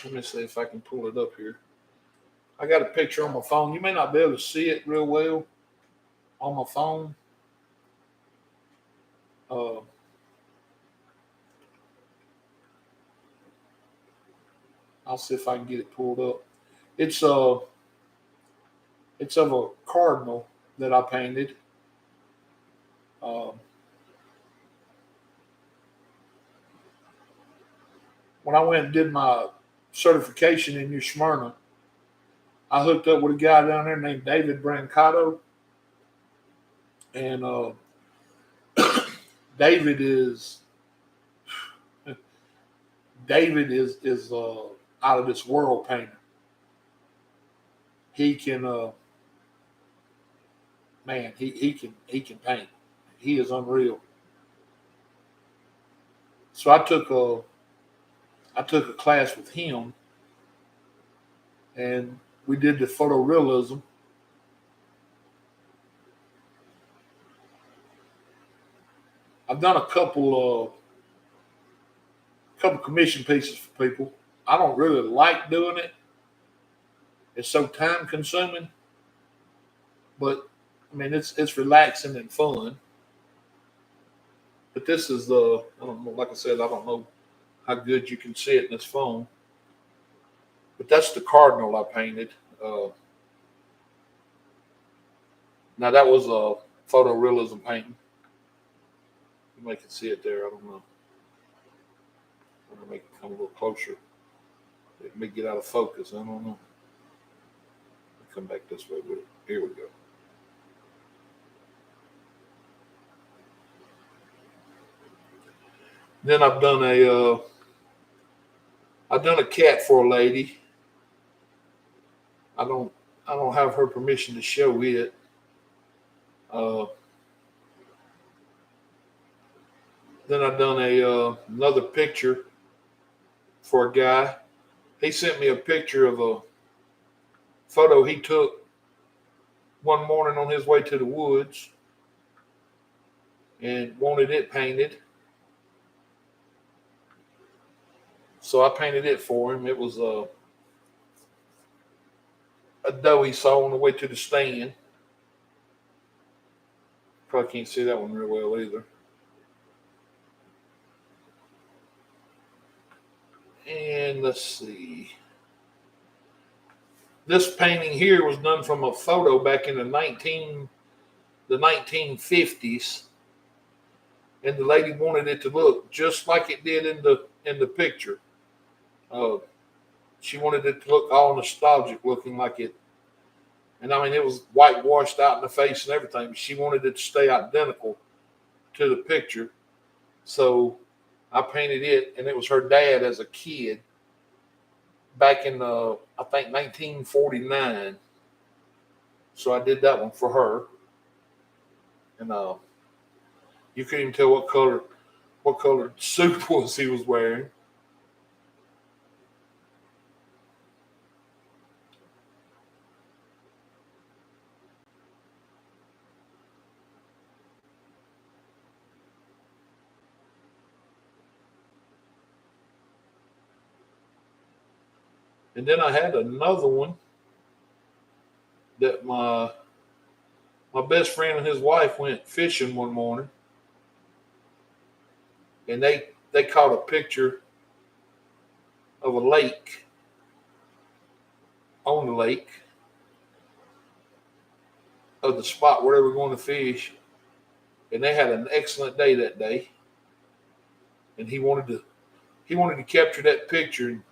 Speaker 1: Let me see if I can pull it up here. I got a picture on my phone. You may not be able to see it real well on my phone. I'll see if I can get it pulled up. It's uh it's of a cardinal that I painted. Um, when I went and did my certification in New Smyrna, I hooked up with a guy down there named David Brancato, and David is David is out of this world painter. He can man, he can paint. He is unreal. So I took a class with him, and we did the photorealism. I've done a couple commission pieces for people. I don't really like doing it. It's so time consuming, but I mean it's relaxing and fun. But this is the I don't know. Like I said, I don't know how good you can see it in this phone. But that's the cardinal I painted. Uh, Now that was a photorealism painting. You may can see it there. I don't know. I'm gonna make it come a little closer. It may get out of focus. I don't know. Come back this way with it. Here we go. Then I've done a cat for a lady. I don't I don't have her permission to show it. Uh, then I've done a another picture for a guy. He sent me a picture of a photo he took one morning on his way to the woods and wanted it painted. So I painted it for him. It was a doe he saw on the way to the stand. Probably can't see that one real well either. And let's see. This painting here was done from a photo back in the 1950s, and the lady wanted it to look just like it did in the picture. Uh, she wanted it to look all nostalgic, looking like it. And I mean, it was whitewashed out in the face and everything. But she wanted it to stay identical to the picture, so I painted it, and it was her dad as a kid back in I think 1949. So I did that one for her, and you couldn't even tell what color suit was he was wearing. And then I had another one that my best friend and his wife went fishing one morning, and they caught a picture of a lake on the lake of the spot where they were going to fish, and they had an excellent day that day. And he wanted to capture that picture and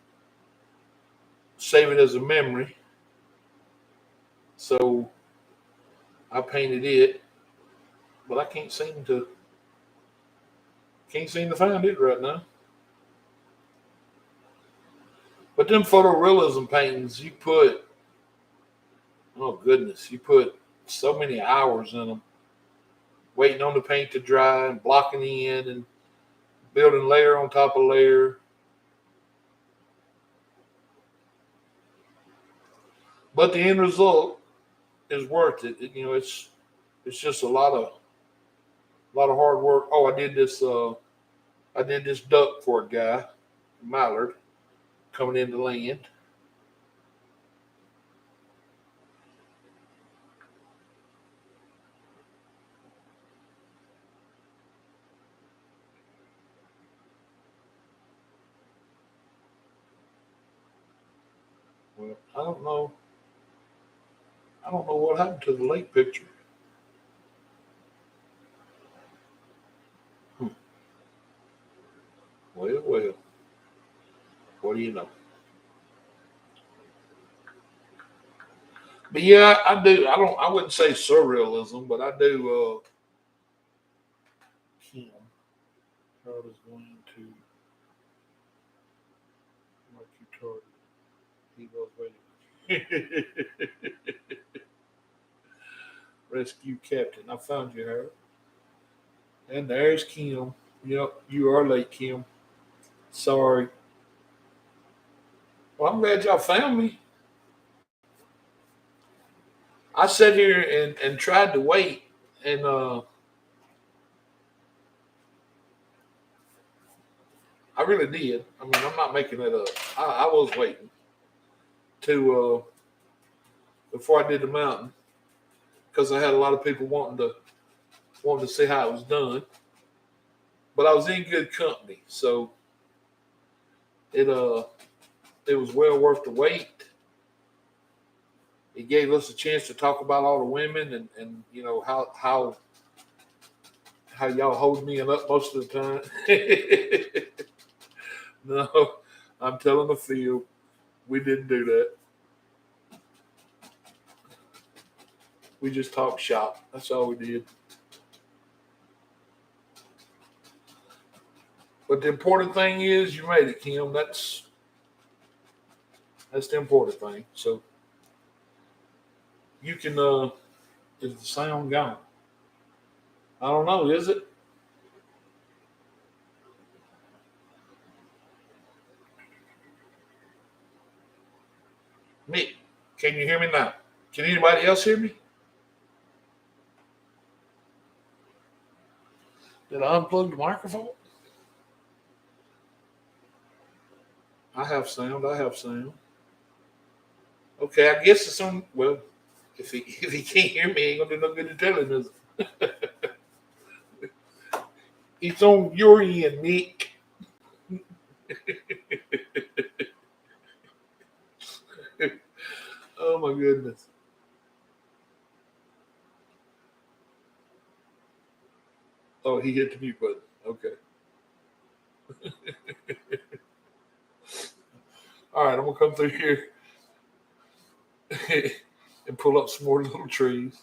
Speaker 1: save it as a memory. So I painted it, but I can't seem to find it right now. But them photorealism paintings, oh goodness, you put so many hours in them, waiting on the paint to dry and blocking in and building layer on top of layer. But the end result is worth it. It's just a lot of hard work. Oh, I did this duck for a guy, mallard, coming into land. Well, I don't know. I don't know what happened to the lake picture. Hmm. Well. What do you know? But yeah, I do. I don't. I wouldn't say surrealism, but I do. Kim Harold is going to mark you target. He goes waiting. Rescue captain. I found you, Harold. And there's Kim. Yep, you are late, Kim. Sorry. Well, I'm glad y'all found me. I sat here and tried to wait, and I really did. I mean, I'm not making it up. I was waiting to before I did the mountain because I had a lot of people wanting to see how it was done. But I was in good company, so it uh it was well worth the wait. It gave us a chance to talk about all the women and you know how y'all hold me up most of the time. No, I'm telling the field we didn't do that. We just talked shop. That's all we did. But the important thing is you made it, Kim. That's the important thing. So you can is the sound gone? I don't know, is it? Me. Can you hear me now? Can anybody else hear me? Did I unplug the microphone? I have sound. I have sound. Okay, I guess it's on. Well, if he if he can't hear me, ain't gonna do no good to tell him. Is it? It's on your end, Nick. Oh my goodness. Oh, he hit the mute button. Okay. All right, I'm gonna come through here and pull up some more little trees,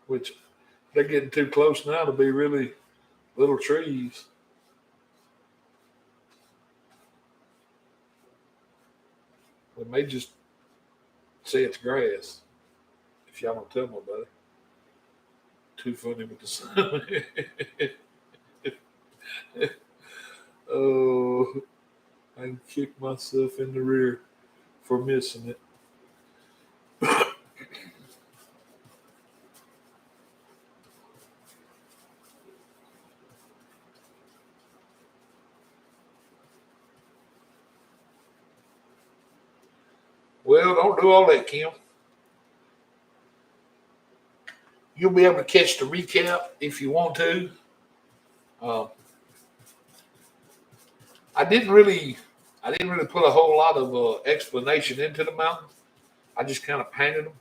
Speaker 1: which they're getting too close now to be really little trees. They may just say it's grass if y'all don't tell nobody. Too funny with the sun. Oh, I can kick myself in the rear for missing it. Well, don't do all that, Kim. You'll be able to catch the recap if you want to. Uh, I didn't really, I didn't really put a whole lot of explanation into the mountain. I just kind of painted them,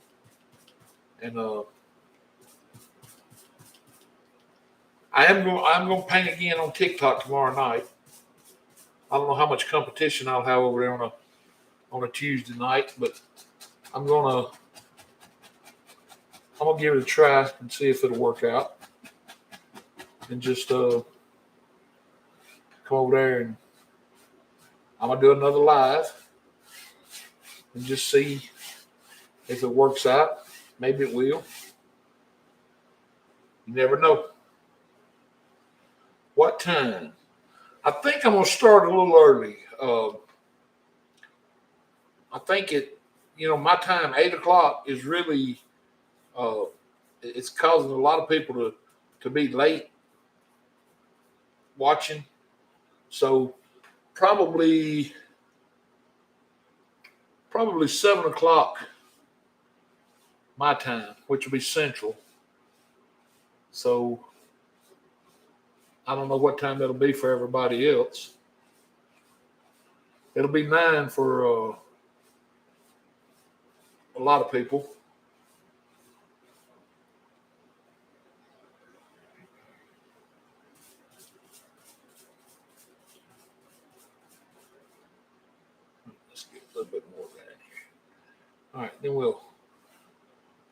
Speaker 1: and I'm going to paint again on TikTok tomorrow night. I don't know how much competition I'll have over there on a Tuesday night, but I'm gonna I'm gonna give it a try and see if it'll work out, and just come over there and I'm gonna do another live and just see if it works out. Maybe it will. You never know. What time? I think I'm gonna start a little early. I think my time 8 o'clock is really uh, it's causing a lot of people to be late watching. So probably 7 o'clock my time, which will be central. So I don't know what time that'll be for everybody else. It'll be 9 for a lot of people. Let's get a little bit more of that in here. All right, then we'll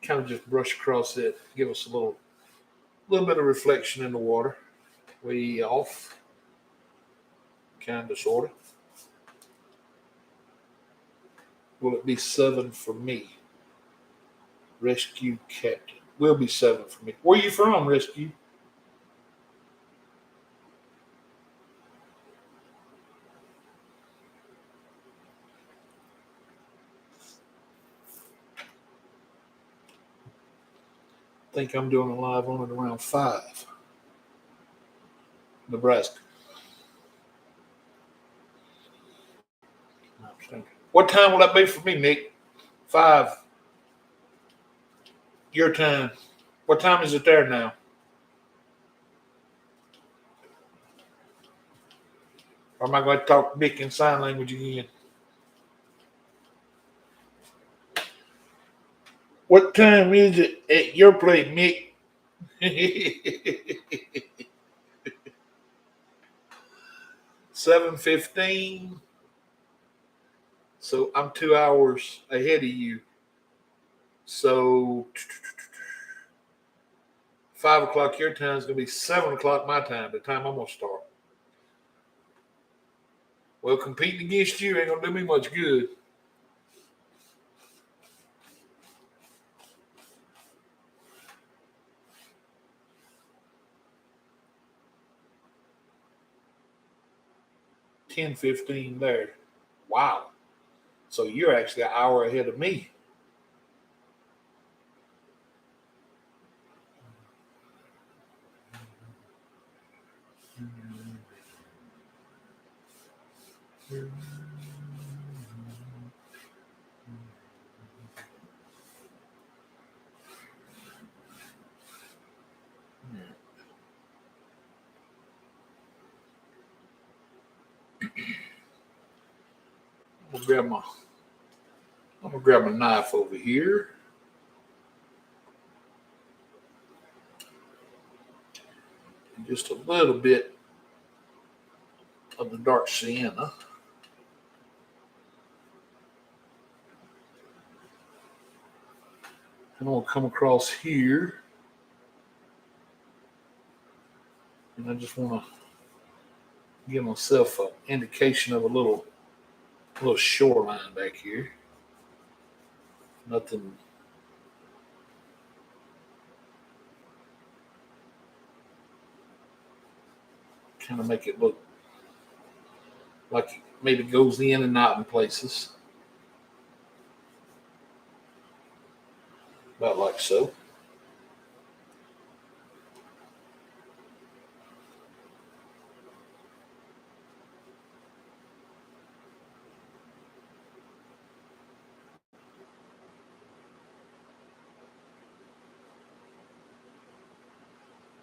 Speaker 1: kind of just brush across it, give us a little bit of reflection in the water. Way off, kind of, sort of. Will it be 7 for me? Rescue Captain. Will be 7 for me. Where you from, Rescue? I think I'm doing a live on it around 5. Nebraska. What time will that be for me, Nick? 5. Your time. What time is it there now? Or am I going to talk Nick in sign language again? What time is it at your place, Nick? 7:15. So I'm 2 hours ahead of you. So 5 o'clock your time is going to be 7 o'clock my time, the time I'm going to start. Well, competing against you ain't going to do me much good. $10:15 there. Wow. So you're actually an hour ahead of me. I'm gonna grab my knife over here. And just a little bit of the dark sienna. And I'm gonna come across here. And I just want to give myself an indication of a little shoreline back here. Nothing. Kind of make it look like it maybe goes in and out in places. About like so.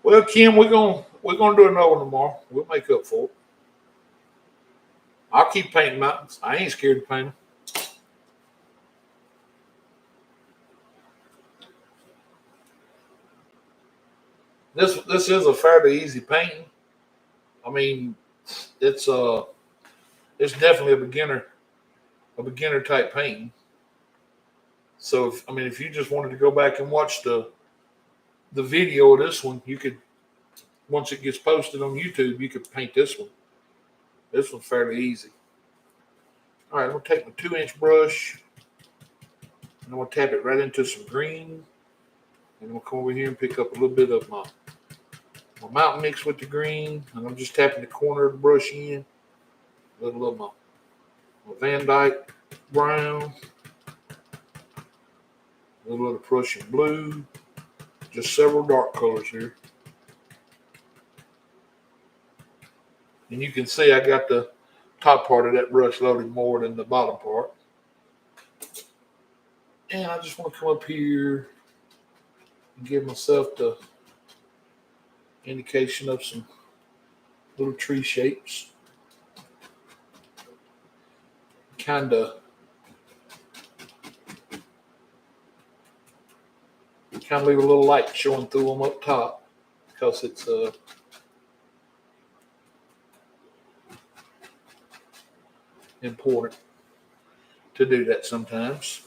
Speaker 1: Well, Kim, we're gonna do another one tomorrow. We'll make up for it. I'll keep painting mountains. I ain't scared to paint them. This is a fairly easy painting. I mean, it's definitely a beginner type painting. So if you just wanted to go back and watch the video of this one, you could, once it gets posted on YouTube, you could paint this one. This one's fairly easy. All right, I'm gonna take my 2-inch brush and I'm gonna tap it right into some green. And I'm gonna come over here and pick up a little bit of my mountain mix with the green. And I'm just tapping the corner of the brush in. A little of my Van Dyke brown. A little of the Prussian blue. Just several dark colors here. And you can see I got the top part of that brush loaded more than the bottom part. And I just want to come up here and give myself the indication of some little tree shapes. kind of leave a little light showing through them up top because it's important to do that sometimes.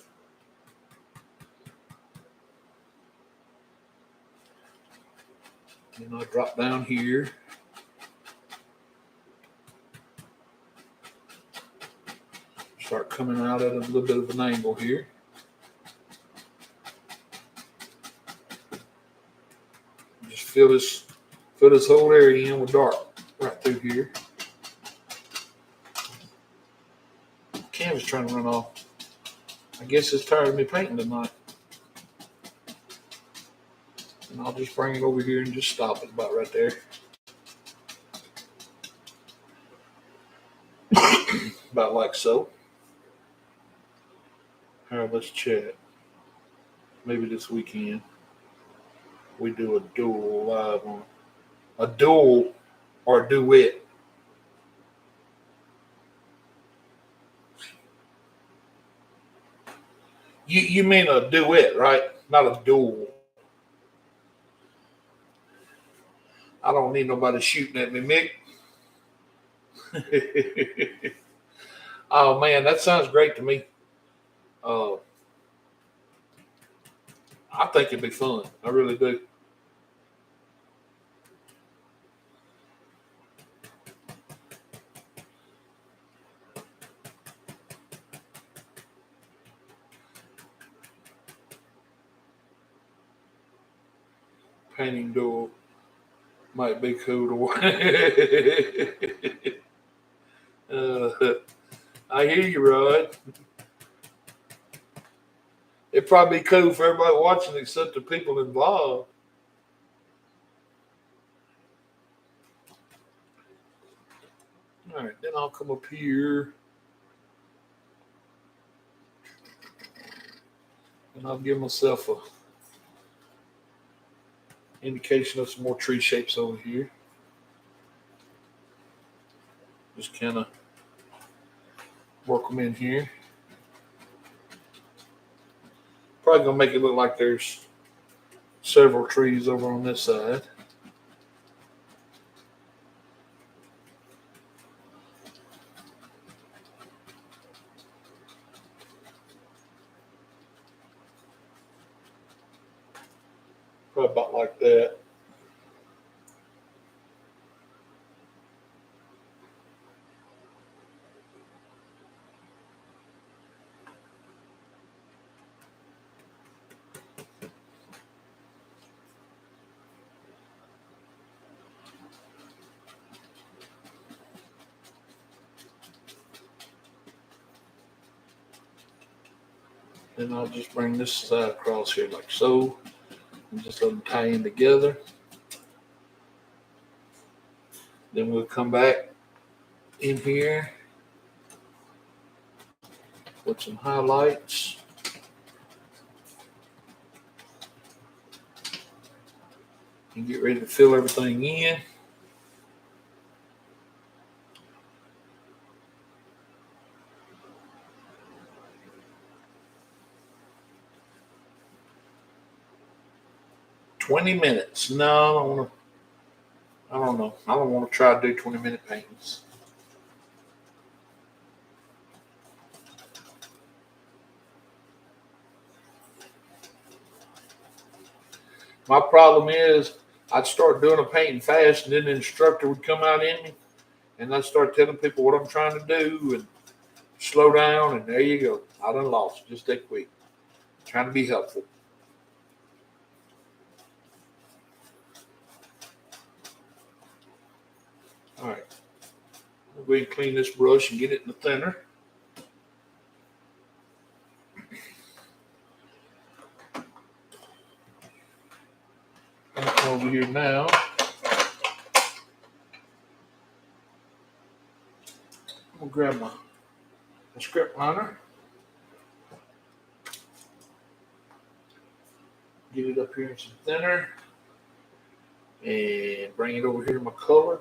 Speaker 1: And I'll drop down here. Start coming out at a little bit of an angle here. Just fill this whole area in with dark right through here. Canvas trying to run off. I guess it's tired of me painting tonight. And I'll just bring it over here and just stop it about right there. About like so. All right, let's chat. Maybe this weekend we do a duel live on a duel or a duet. You mean a duet, right? Not a duel. I don't need nobody shooting at me, Mick. Oh man, that sounds great to me. I think it'd be fun. I really do. Painting duel might be cool to watch. I hear you, Rod. It'd probably be cool for everybody watching except the people involved. All right, then I'll come up here and I'll give myself a indication of some more tree shapes over here. Just kind of work them in here. Probably gonna make it look like there's several trees over on this side. Probably about like that. Then I'll just bring this side across here like so. And just let them tie in together. Then we'll come back in here with some highlights. And get ready to fill everything in. $20. No, I don't know. I don't want to try to do 20-minute paintings. My problem is I'd start doing a painting fast and then the instructor would come out in me and I'd start telling people what I'm trying to do and slow down and there you go. I done lost. Just that quick. Trying to be helpful. All right. I'll go ahead and clean this brush and get it in the thinner. Over here now. I'm gonna grab my script liner. Get it up here in some thinner. And bring it over here to my color.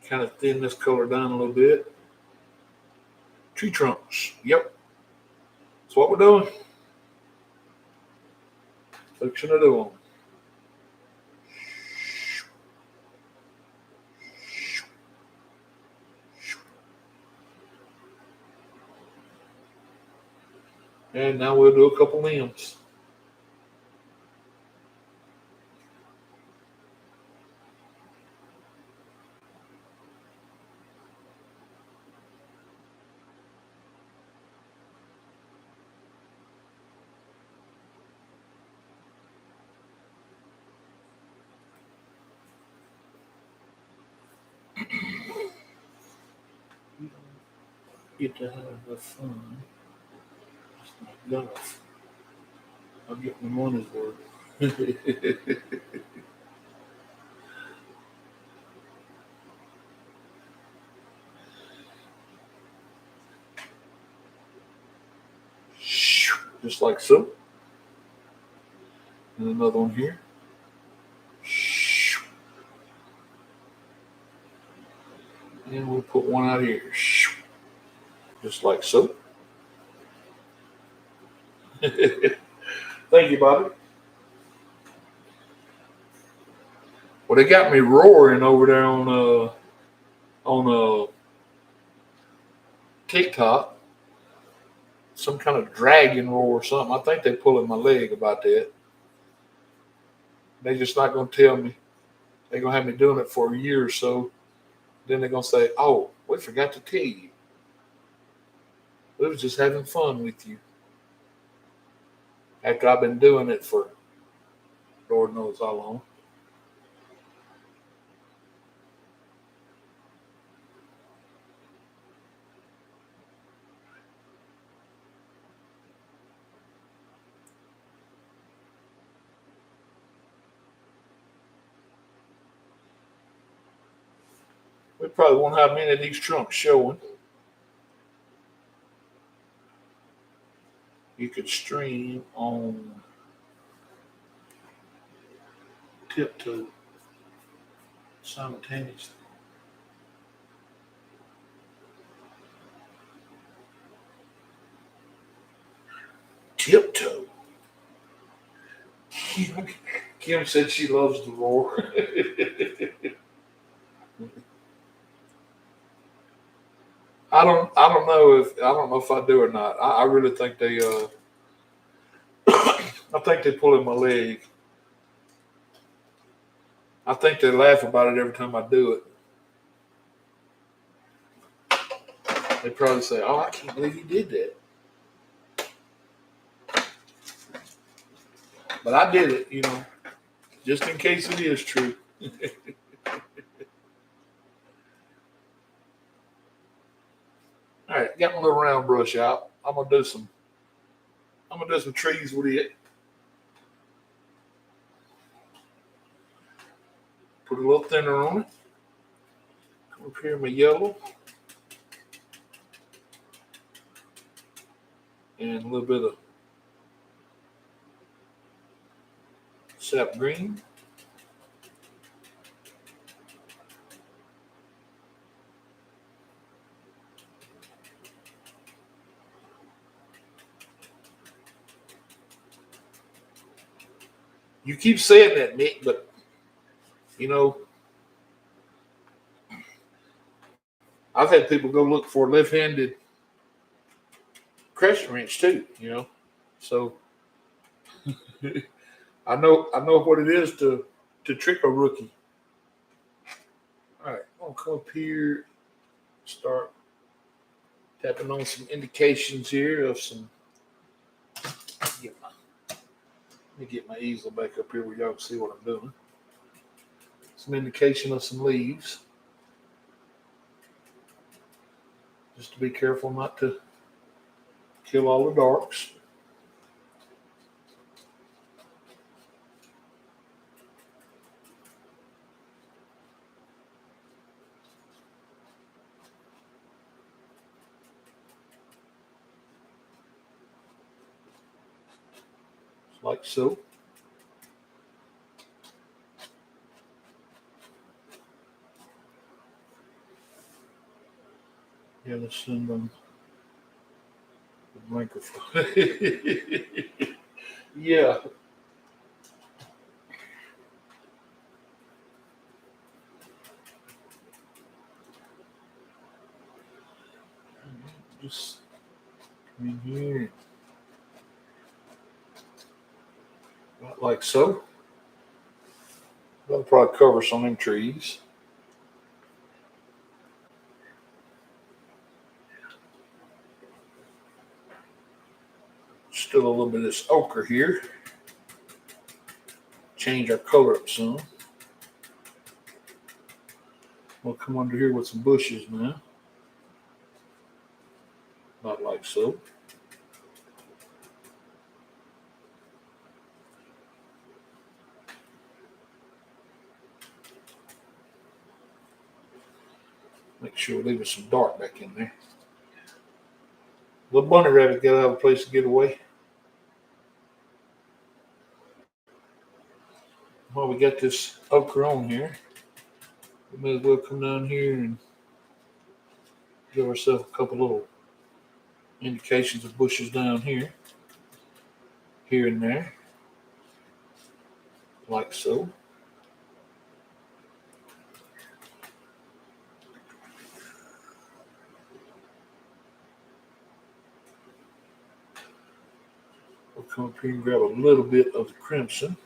Speaker 1: Kind of thin this color down a little bit. Tree trunks. Yep. That's what we're doing. Fixing to do them. And now we'll do a couple limbs. Get to have the fun. It's not golf. I'll get my money's worth. Just like so. And another one here. And we'll put one out here. Just like so. Thank you, Bobby. Well, they got me roaring over there on TikTok. Some kind of dragon roar or something. I think they pulling my leg about that. They just not gonna tell me. They're gonna have me doing it for a year or so. Then they're gonna say, "Oh, we forgot to tell you. We was just having fun with you." After I've been doing it for Lord knows how long. We probably won't have many of these trunks showing. You could stream on tiptoe simultaneously. Tiptoe. Kim said she loves the roar. I don't know if I do or not. I really think they I think they pull in my leg. I think they laugh about it every time I do it. They probably say, "Oh, I can't believe you did that." But I did it, just in case it is true. All right, got my little round brush out. I'm gonna do some trees with it. Put a little thinner on it. Come up here, my yellow. And a little bit of sap green. You keep saying that, Nick, but I've had people go look for left-handed crescent wrench too. So I know what it is to trick a rookie. All right, I'm gonna come up here, start tapping on some indications here of some. Let me get my easel back up here where y'all can see what I'm doing. Some indication of some leaves. Just to be careful not to kill all the darks. Like so. Yeah, let's send them the microphone. Yeah. Just come in here, about like so. That'll probably cover some of them trees. Still a little bit of this ochre here. Change our color up some. We'll come under here with some bushes now. Not like so. Make sure we're leaving some dark back in there. The bunny rabbit got to have a place to get away. While we got this ochre on here, we may as well come down here and give ourselves a couple little indications of bushes down here and there, like so. We'll come up here and grab a little bit of the crimson,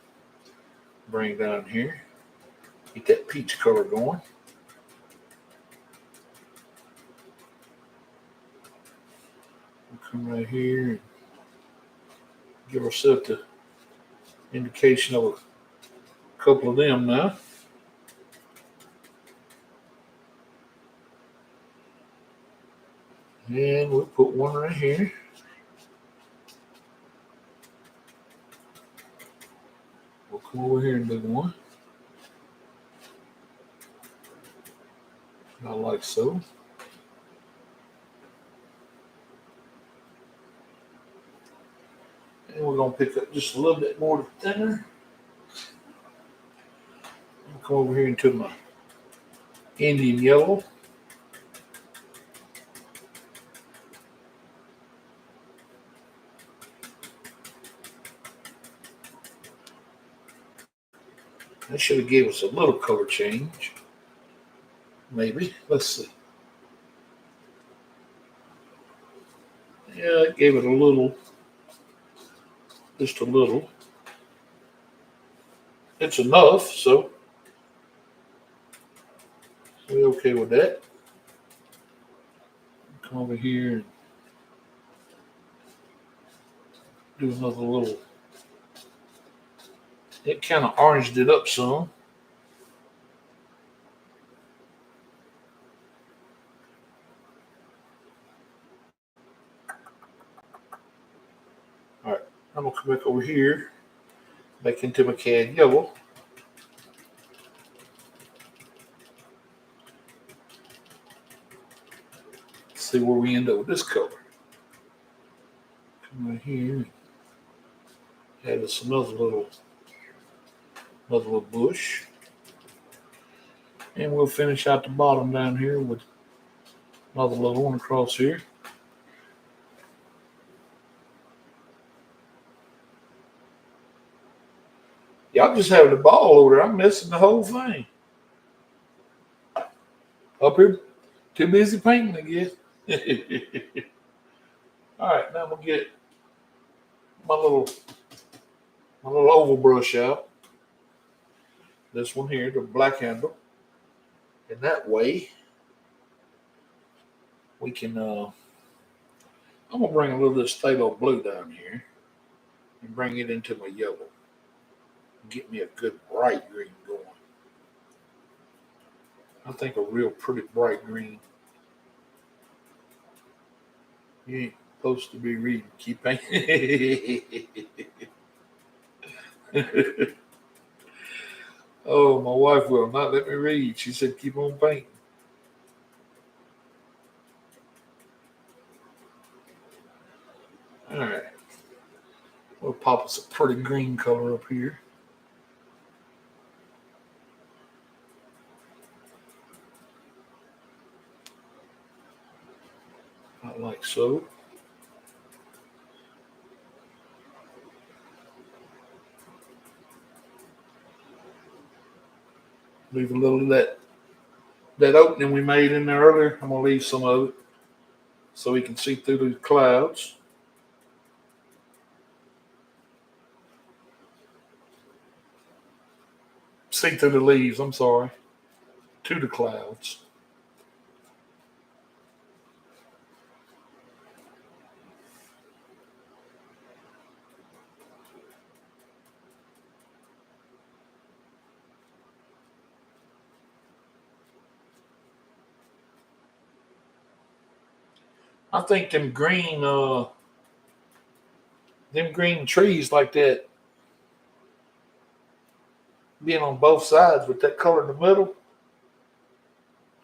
Speaker 1: bring down here, get that peach color going. We'll come right here and give ourselves the indication of a couple of them now. And we'll put one right here. We'll come over here and do one. I like so. And we're going to pick up just a little bit more thinner. I'll come over here into my Indian yellow. That should have gave us a little color change. Maybe. Let's see. Yeah, it gave it a little. Just a little. It's enough, so we're okay with that. Come over here and do another little. It kind of oranged it up some. All right, I'm gonna come back over here, back into my cad yellow. See where we end up with this color. Come right here, add us another little bush, and we'll finish out the bottom down here with another little one across here. Y'all just having the ball over there. I'm missing the whole thing. Up here, too busy painting, I guess. All right, now I'm gonna get my little oval brush out. This one here, the black handle, and that way we can. I'm gonna bring a little of this phthalo blue down here and bring it into my yellow. Get me a good bright green going. I think a real pretty bright green. You ain't supposed to be reading. Keep painting. Oh, my wife will not let me read. She said, keep on painting. All right. We'll pop us a pretty green color up here. like so. Leave a little of that opening we made in there earlier. I'm gonna leave some of it so we can see through the clouds. See through the leaves, I'm sorry. To the clouds. I think them green trees like that being on both sides with that color in the middle,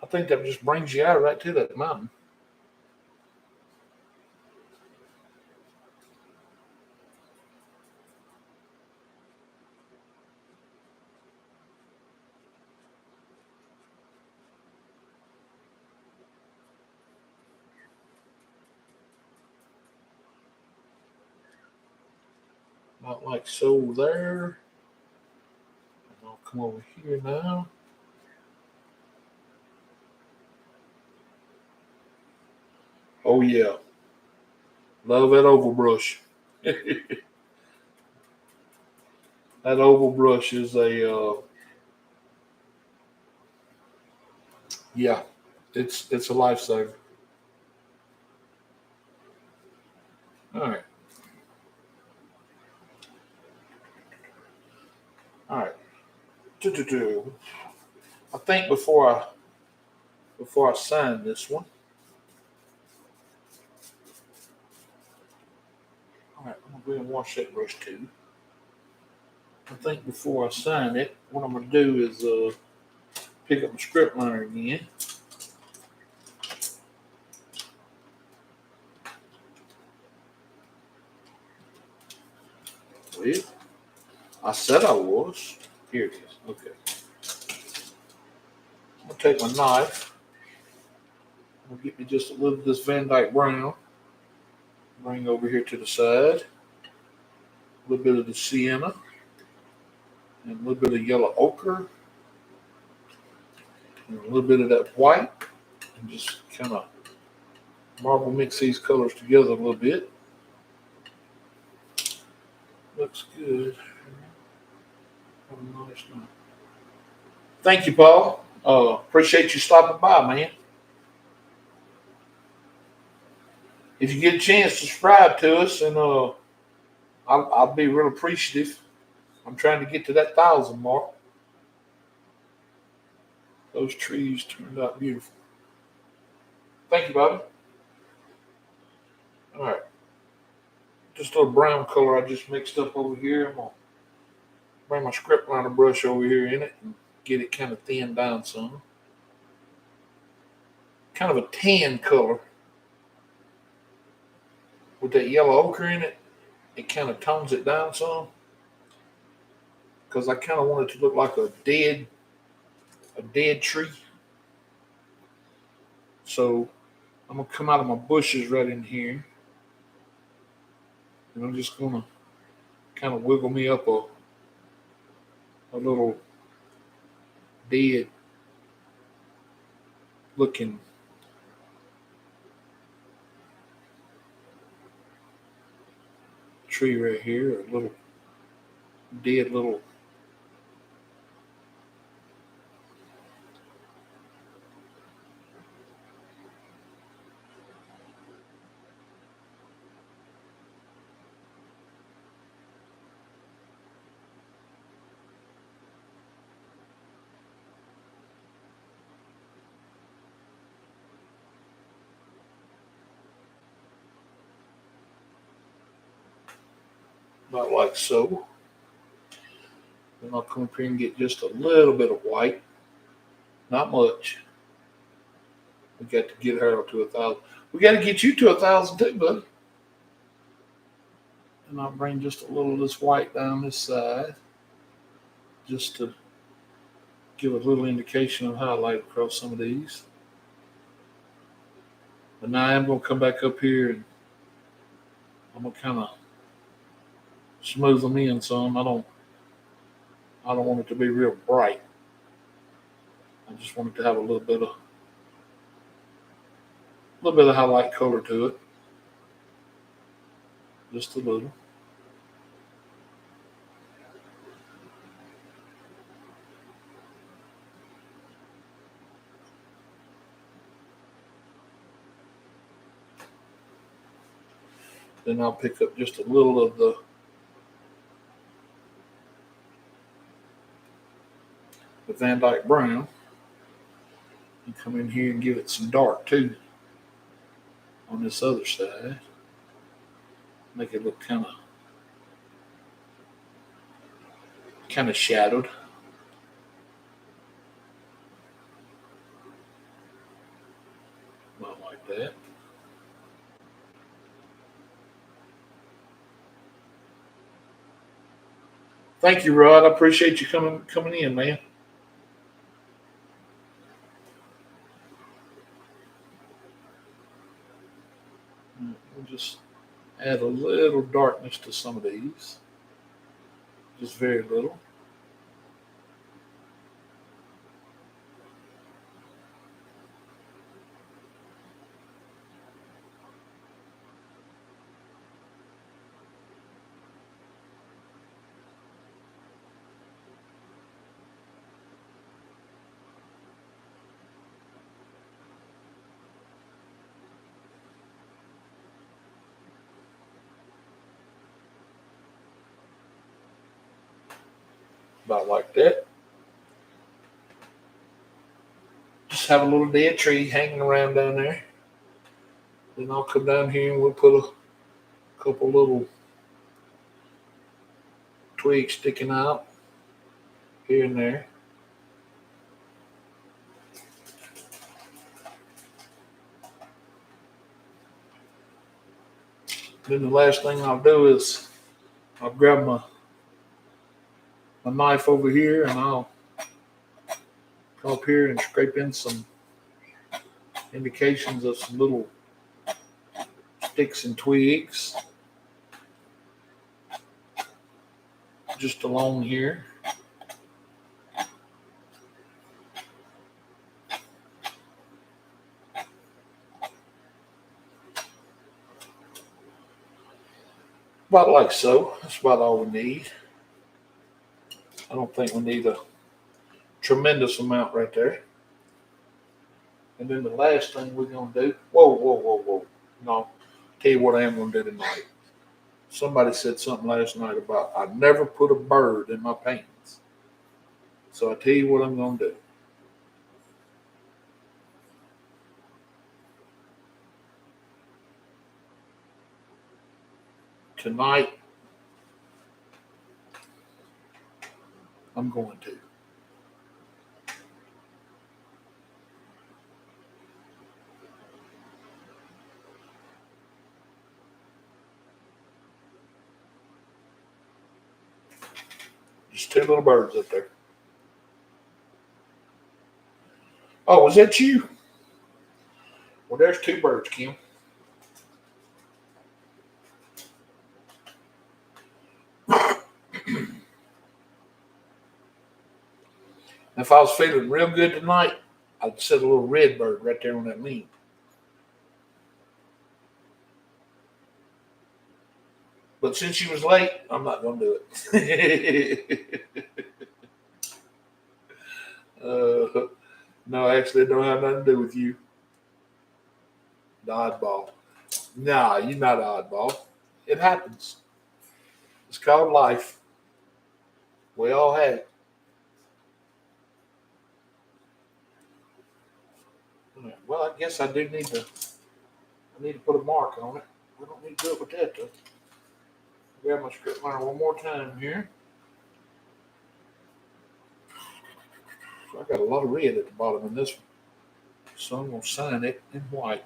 Speaker 1: I think that just brings you out right to that mountain. About like so there. And I'll come over here now. Oh yeah. Love that oval brush. That oval brush is yeah, it's a lifesaver. All right. All right. I think before I sign this one, all right, I'm gonna go ahead and wash that brush too. I think before I sign it, what I'm gonna do is pick up my script liner again. Well, I said I was. Here it is. Okay. I'm gonna take my knife. I'm gonna get me just a little of this Van Dyke brown. Bring over here to the side. A little bit of the sienna and a little bit of yellow ochre and a little bit of that white, and just kind of marble mix these colors together a little bit. Looks good. Have a nice night. Thank you, Paul. Appreciate you stopping by, man. If you get a chance, subscribe to us, and I'll be real appreciative. I'm trying to get to that 1,000 mark. Those trees turned out beautiful. Thank you, Bobby. All right, just a little brown color I just mixed up over here. I'm gonna bring my script liner brush over here in it and get it kind of thinned down some. Kind of a tan color with that yellow ochre in it. It kind of tones it down some because I kind of want it to look like a dead tree. So I'm gonna come out of my bushes right in here, and I'm just gonna kind of wiggle me up a little dead looking tree right here, a little dead little. About like so. Then I'll come up here and get just a little bit of white, not much. We got to get her to 1,000. We got to get you to 1,000 too, buddy. And I'll bring just a little of this white down this side, just to give a little indication of highlight across some of these. But now I'm going to come back up here and I'm going to kind of smooth them in some. I don't want it to be real bright. I just want it to have a little bit of highlight color to it, just a little. Then I'll pick up just a little of the Van Dyke brown and come in here and give it some dark too on this other side. Make it look kind of shadowed. Not like that. Thank you, Rod. I appreciate you coming in, man. We'll just add a little darkness to some of these. Just very little. About like that. Just have a little dead tree hanging around down there. Then I'll come down here and we'll put a couple little twigs sticking out here and there. Then the last thing I'll do is I'll grab my knife over here and I'll come up here and scrape in some indications of some little sticks and twigs just along here. About like so. That's about all we need. I don't think we need a tremendous amount right there. And then the last thing we're going to do, whoa. No, tell you what I am going to do tonight. Somebody said something last night about I never put a bird in my paintings. So I tell you what I'm going to do. Tonight, I'm going to. Just two little birds up there. Oh, was that you? Well, there's two birds, Kim. If I was feeling real good tonight, I'd set a little red bird right there on that lean. But since you was late, I'm not going to do it. No, actually, it don't have nothing to do with you. The oddball. Nah, you're not an oddball. It happens. It's called life. We all have it. Well, I guess I do need to. I need to put a mark on it. We don't need to do it with that though. Grab my script liner one more time here. So I got a lot of red at the bottom of this one. So I'm going to sign it in white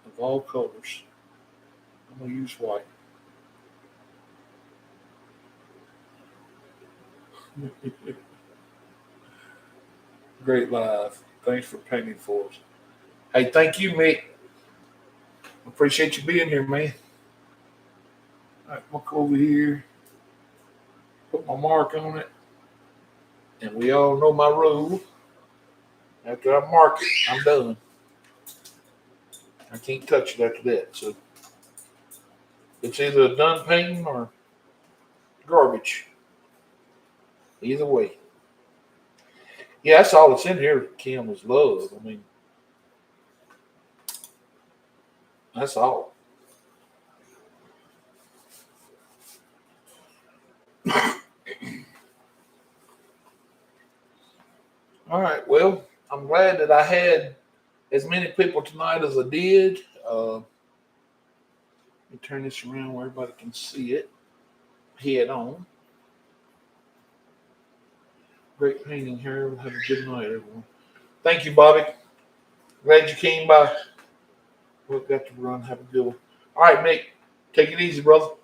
Speaker 1: of all colors. I'm going to use white. Great live. Thanks for painting for us. Hey, thank you, Mick. Appreciate you being here, man. All right, look over here, put my mark on it, and we all know my rule. After I mark it, I'm done. I can't touch it after that. So it's either done painting or garbage. Either way. Yeah, that's all that's in here, Kim, is love. I mean, that's all. All right. Well, I'm glad that I had as many people tonight as I did. Let me turn this around where everybody can see it head on. Great painting here. Have a good night, everyone. Thank you, Bobby. Glad you came by. We've got to run. Have a good one. All right, Mick. Take it easy, brother.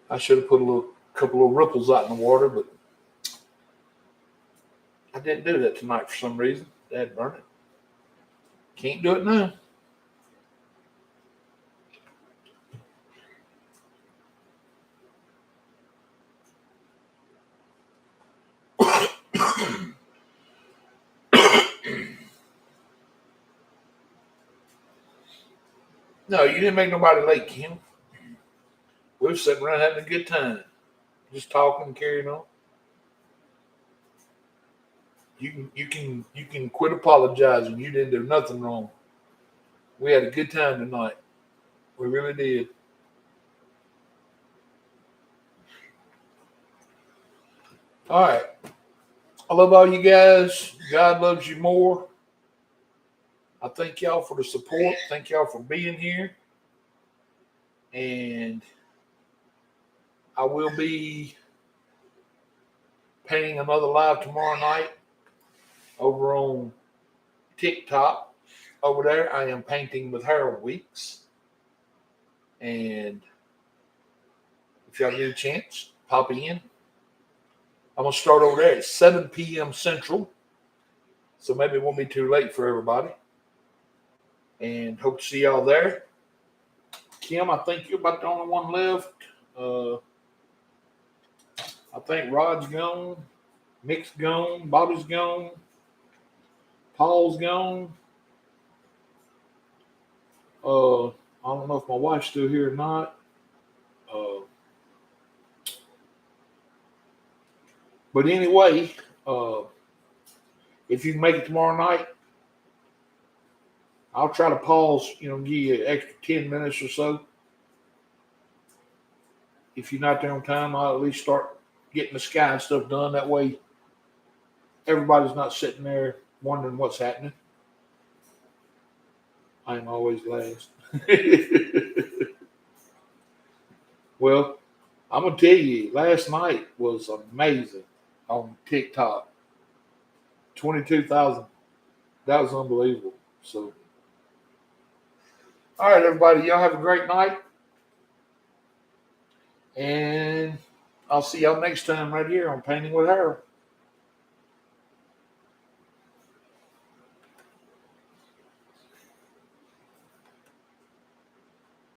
Speaker 1: I should have put a couple of ripples out in the water, but I didn't do that tonight for some reason. Dad burn it. Can't do it now. No, you didn't make nobody late, Kim. We were sitting around having a good time, just talking and carrying on. You can quit apologizing. You didn't do nothing wrong. We had a good time tonight. We really did. All right. I love all you guys. God loves you more. I thank y'all for the support. Thank y'all for being here. And I will be painting another live tomorrow night over on TikTok. Over there, I am painting with Harold Weeks. And if y'all get a chance, pop in. I'm going to start over there at 7 p.m. Central. So maybe it won't be too late for everybody. And hope to see y'all there. Kim, I think you're about the only one left. I think Rod's gone. Mick's gone. Bobby's gone. Paul's gone. I don't know if my wife's still here or not. But anyway, if you can make it tomorrow night, I'll try to pause, give you an extra 10 minutes or so. If you're not there on time, I'll at least start getting the sky and stuff done. That way, everybody's not sitting there wondering what's happening. I am always last. Well, I'm going to tell you, last night was amazing on TikTok. 22,000. That was unbelievable. So, all right, everybody, y'all have a great night. And I'll see y'all next time right here on Painting with Harold.